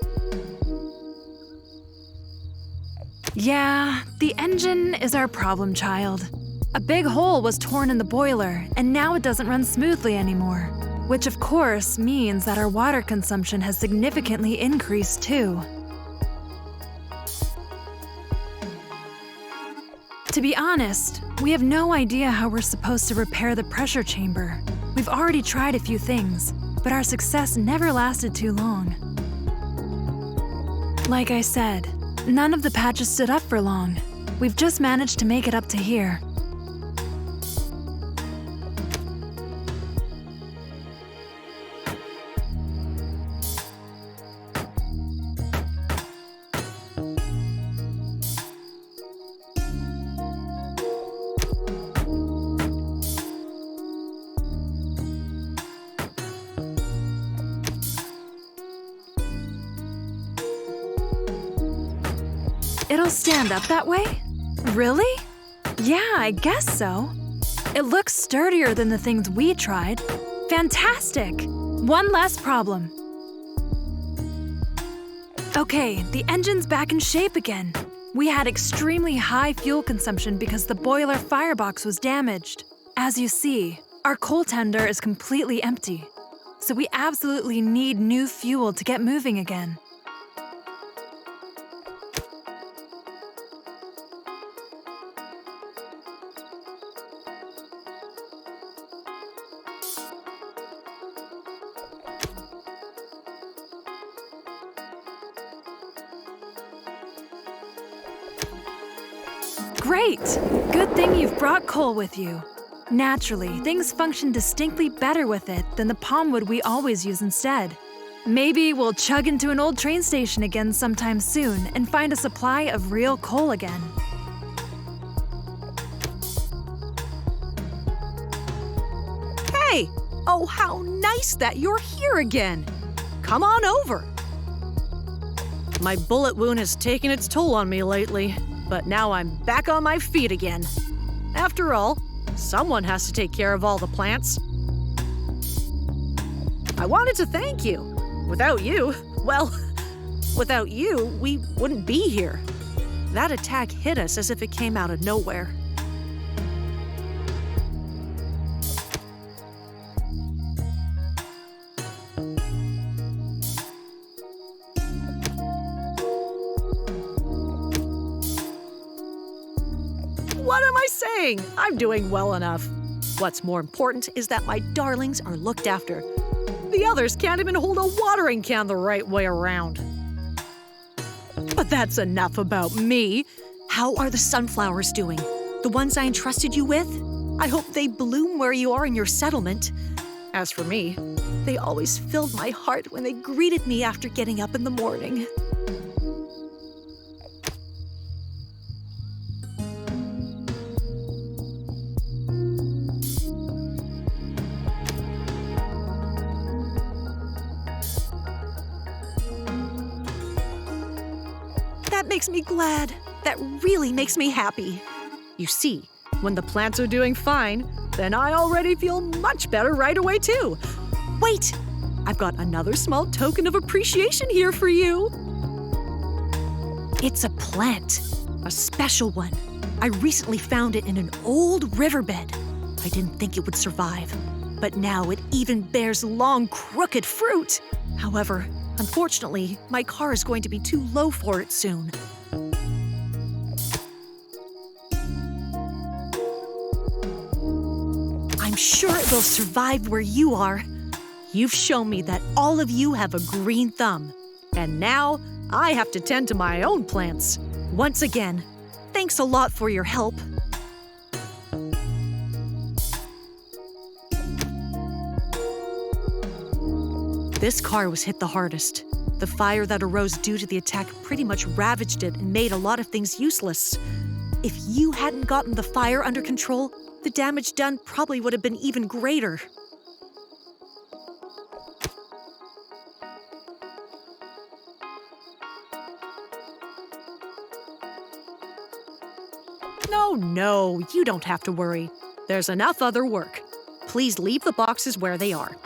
Yeah, the engine is our problem child. A big hole was torn in the boiler, and now it doesn't run smoothly anymore. Which of course means that our water consumption has significantly increased too. To be honest, we have no idea how we're supposed to repair the pressure chamber. We've already tried a few things, but our success never lasted too long. Like I said, none of the patches stood up for long. We've just managed to make it up to here. It'll stand up that way? Really? Yeah, I guess so. It looks sturdier than the things we tried. Fantastic! One less problem. Okay, the engine's back in shape again. We had extremely high fuel consumption because the boiler firebox was damaged. As you see, our coal tender is completely empty. So we absolutely need new fuel to get moving again. Great! Good thing you've brought coal with you. Naturally, things function distinctly better with it than the palm wood we always use instead. Maybe we'll chug into an old train station again sometime soon and find a supply of real coal again. Hey! Oh, how nice that you're here again. Come on over. My bullet wound has taken its toll on me lately, but now I'm back on my feet again. After all, someone has to take care of all the plants. I wanted to thank you. Without you, we wouldn't be here. That attack hit us as if it came out of nowhere. What am I saying? I'm doing well enough. What's more important is that my darlings are looked after. The others can't even hold a watering can the right way around. But that's enough about me. How are the sunflowers doing? The ones I entrusted you with? I hope they bloom where you are in your settlement. As for me, they always filled my heart when they greeted me after getting up in the morning. That makes me glad. That really makes me happy. You see, when the plants are doing fine, then I already feel much better right away too. Wait! I've got another small token of appreciation here for you. It's a plant, a special one. I recently found it in an old riverbed. I didn't think it would survive, but now it even bears long, crooked fruit. However, unfortunately, my car is going to be too low for it soon. I'm sure it will survive where you are. You've shown me that all of you have a green thumb. And now, I have to tend to my own plants. Once again, thanks a lot for your help. This car was hit the hardest. The fire that arose due to the attack pretty much ravaged it and made a lot of things useless. If you hadn't gotten the fire under control, the damage done probably would have been even greater. No, you don't have to worry. There's enough other work. Please leave the boxes where they are.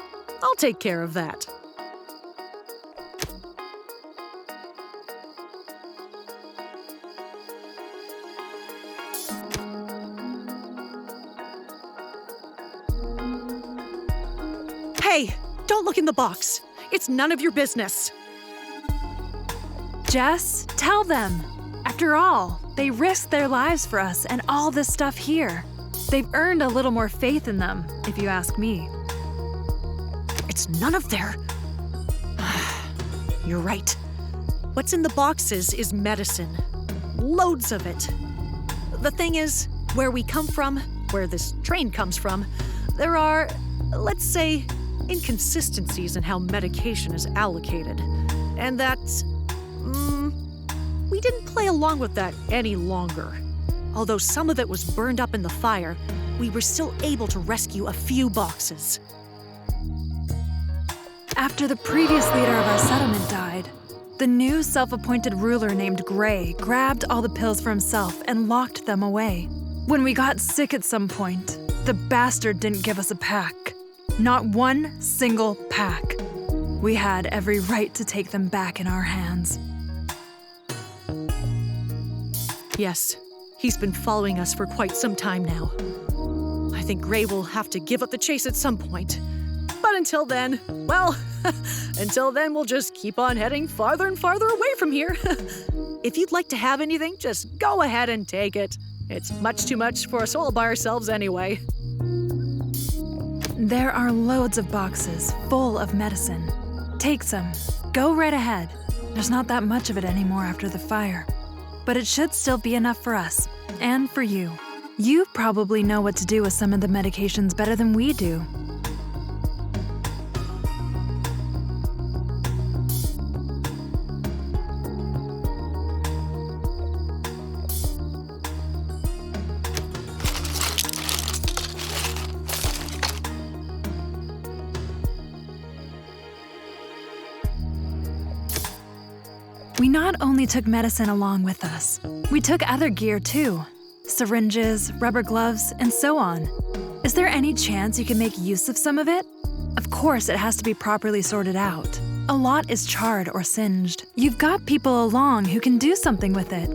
I'll take care of that. Hey, don't look in the box. It's none of your business. Jess, tell them. After all, they risked their lives for us and all this stuff here. They've earned a little more faith in them, if you ask me. It's none of their... You're right. What's in the boxes is medicine. Loads of it. The thing is, where we come from, where this train comes from, there are, let's say, inconsistencies in how medication is allocated. And that, we didn't play along with that any longer. Although some of it was burned up in the fire, we were still able to rescue a few boxes. After the previous leader of our settlement died, the new self-appointed ruler named Gray grabbed all the pills for himself and locked them away. When we got sick at some point, the bastard didn't give us a pack. Not one single pack. We had every right to take them back in our hands. Yes, he's been following us for quite some time now. I think Gray will have to give up the chase at some point. But until then, well, until then we'll just keep on heading farther and farther away from here. If you'd like to have anything, just go ahead and take it. It's much too much for us all by ourselves anyway. There are loads of boxes full of medicine. Take some. Go right ahead. There's not that much of it anymore after the fire. But it should still be enough for us, and for you. You probably know what to do with some of the medications better than we do. We not only took medicine along with us, we took other gear too. Syringes, rubber gloves, and so on. Is there any chance you can make use of some of it? Of course, it has to be properly sorted out. A lot is charred or singed. You've got people along who can do something with it.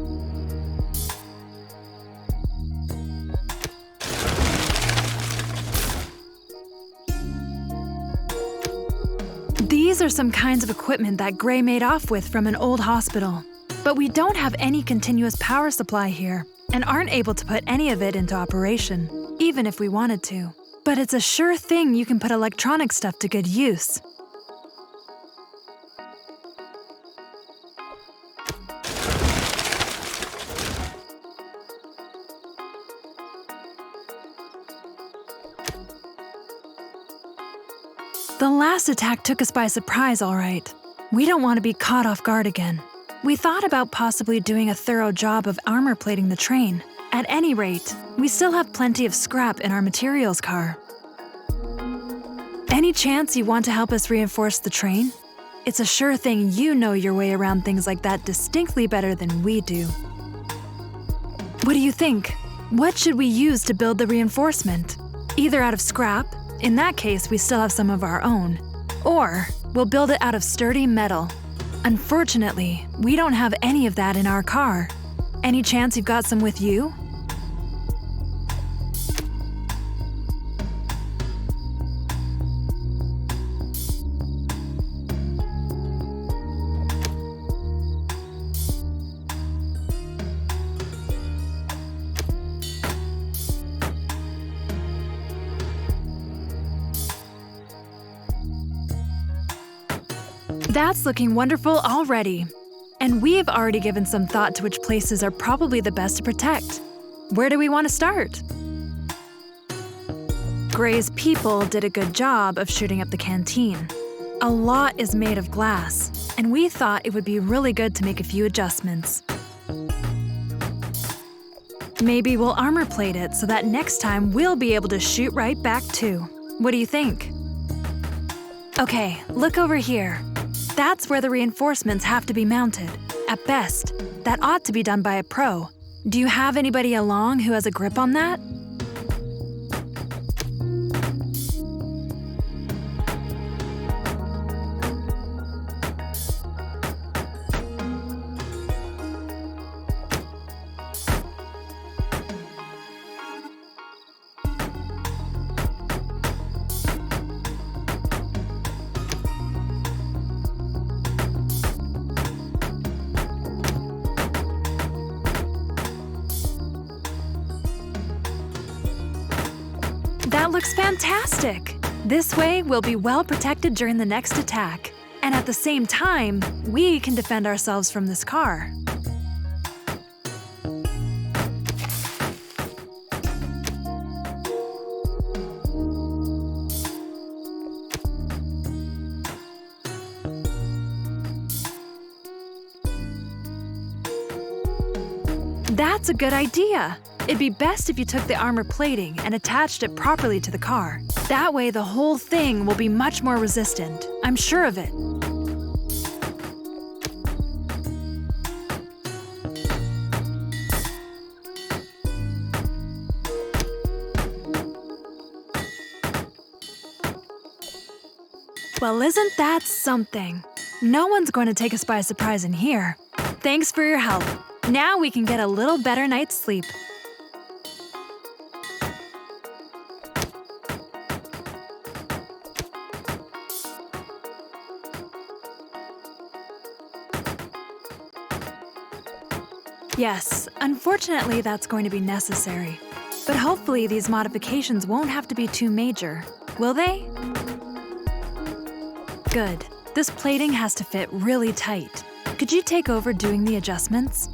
These are some kinds of equipment that Gray made off with from an old hospital. But we don't have any continuous power supply here, and aren't able to put any of it into operation, even if we wanted to. But it's a sure thing you can put electronic stuff to good use. The last attack took us by surprise, all right. We don't want to be caught off guard again. We thought about possibly doing a thorough job of armor plating the train. At any rate, we still have plenty of scrap in our materials car. Any chance you want to help us reinforce the train? It's a sure thing you know your way around things like that distinctly better than we do. What do you think? What should we use to build the reinforcement? Either out of scrap, in that case we still have some of our own, or we'll build it out of sturdy metal. Unfortunately, we don't have any of that in our car. Any chance you've got some with you? That's looking wonderful already. And we've already given some thought to which places are probably the best to protect. Where do we want to start? Gray's people did a good job of shooting up the canteen. A lot is made of glass, and we thought it would be really good to make a few adjustments. Maybe we'll armor plate it so that next time we'll be able to shoot right back too. What do you think? Okay, look over here. That's where the reinforcements have to be mounted. At best, that ought to be done by a pro. Do you have anybody along who has a grip on that? That looks fantastic! This way, we'll be well protected during the next attack. And at the same time, we can defend ourselves from this car. That's a good idea. It'd be best if you took the armor plating and attached it properly to the car. That way the whole thing will be much more resistant. I'm sure of it. Well, isn't that something? No one's going to take us by surprise in here. Thanks for your help. Now we can get a little better night's sleep. Yes, unfortunately that's going to be necessary. But hopefully these modifications won't have to be too major, will they? Good. This plating has to fit really tight. Could you take over doing the adjustments?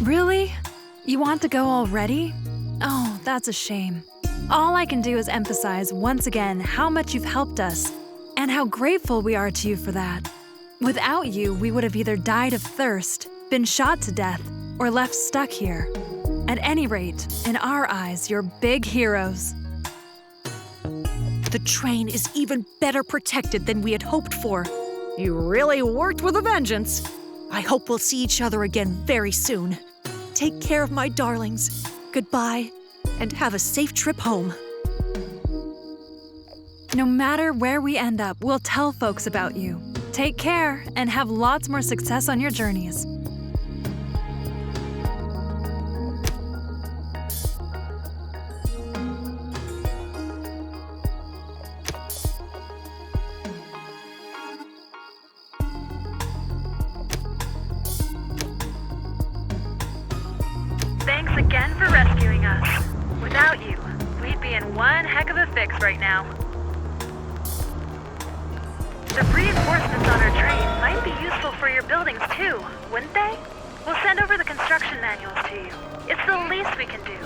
Really? You want to go already? Oh, that's a shame. All I can do is emphasize once again how much you've helped us and how grateful we are to you for that. Without you, we would have either died of thirst, been shot to death, or left stuck here. At any rate, in our eyes, you're big heroes. The train is even better protected than we had hoped for. You really worked with a vengeance. I hope we'll see each other again very soon. Take care of my darlings. Goodbye, and have a safe trip home. No matter where we end up, we'll tell folks about you. Take care, and have lots more success on your journeys. Thanks again for rescuing us. Without you, we'd be in one heck of a fix right now. The reinforcements on our train might be useful for your buildings too, wouldn't they? We'll send over the construction manuals to you. It's the least we can do.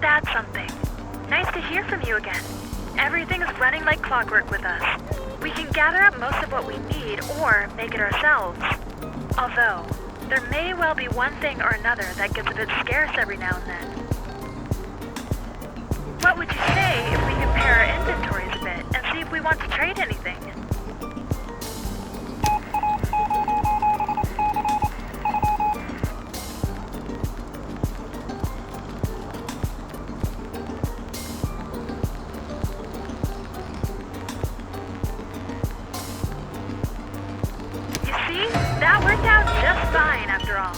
That's something. Nice to hear from you again. Everything's running like clockwork with us. We can gather up most of what we need or make it ourselves. Although, there may well be one thing or another that gets a bit scarce every now and then. What would you say if we compare our inventories a bit and see if we want to trade anything? That worked out just fine after all.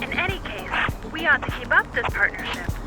In any case, we ought to keep up this partnership.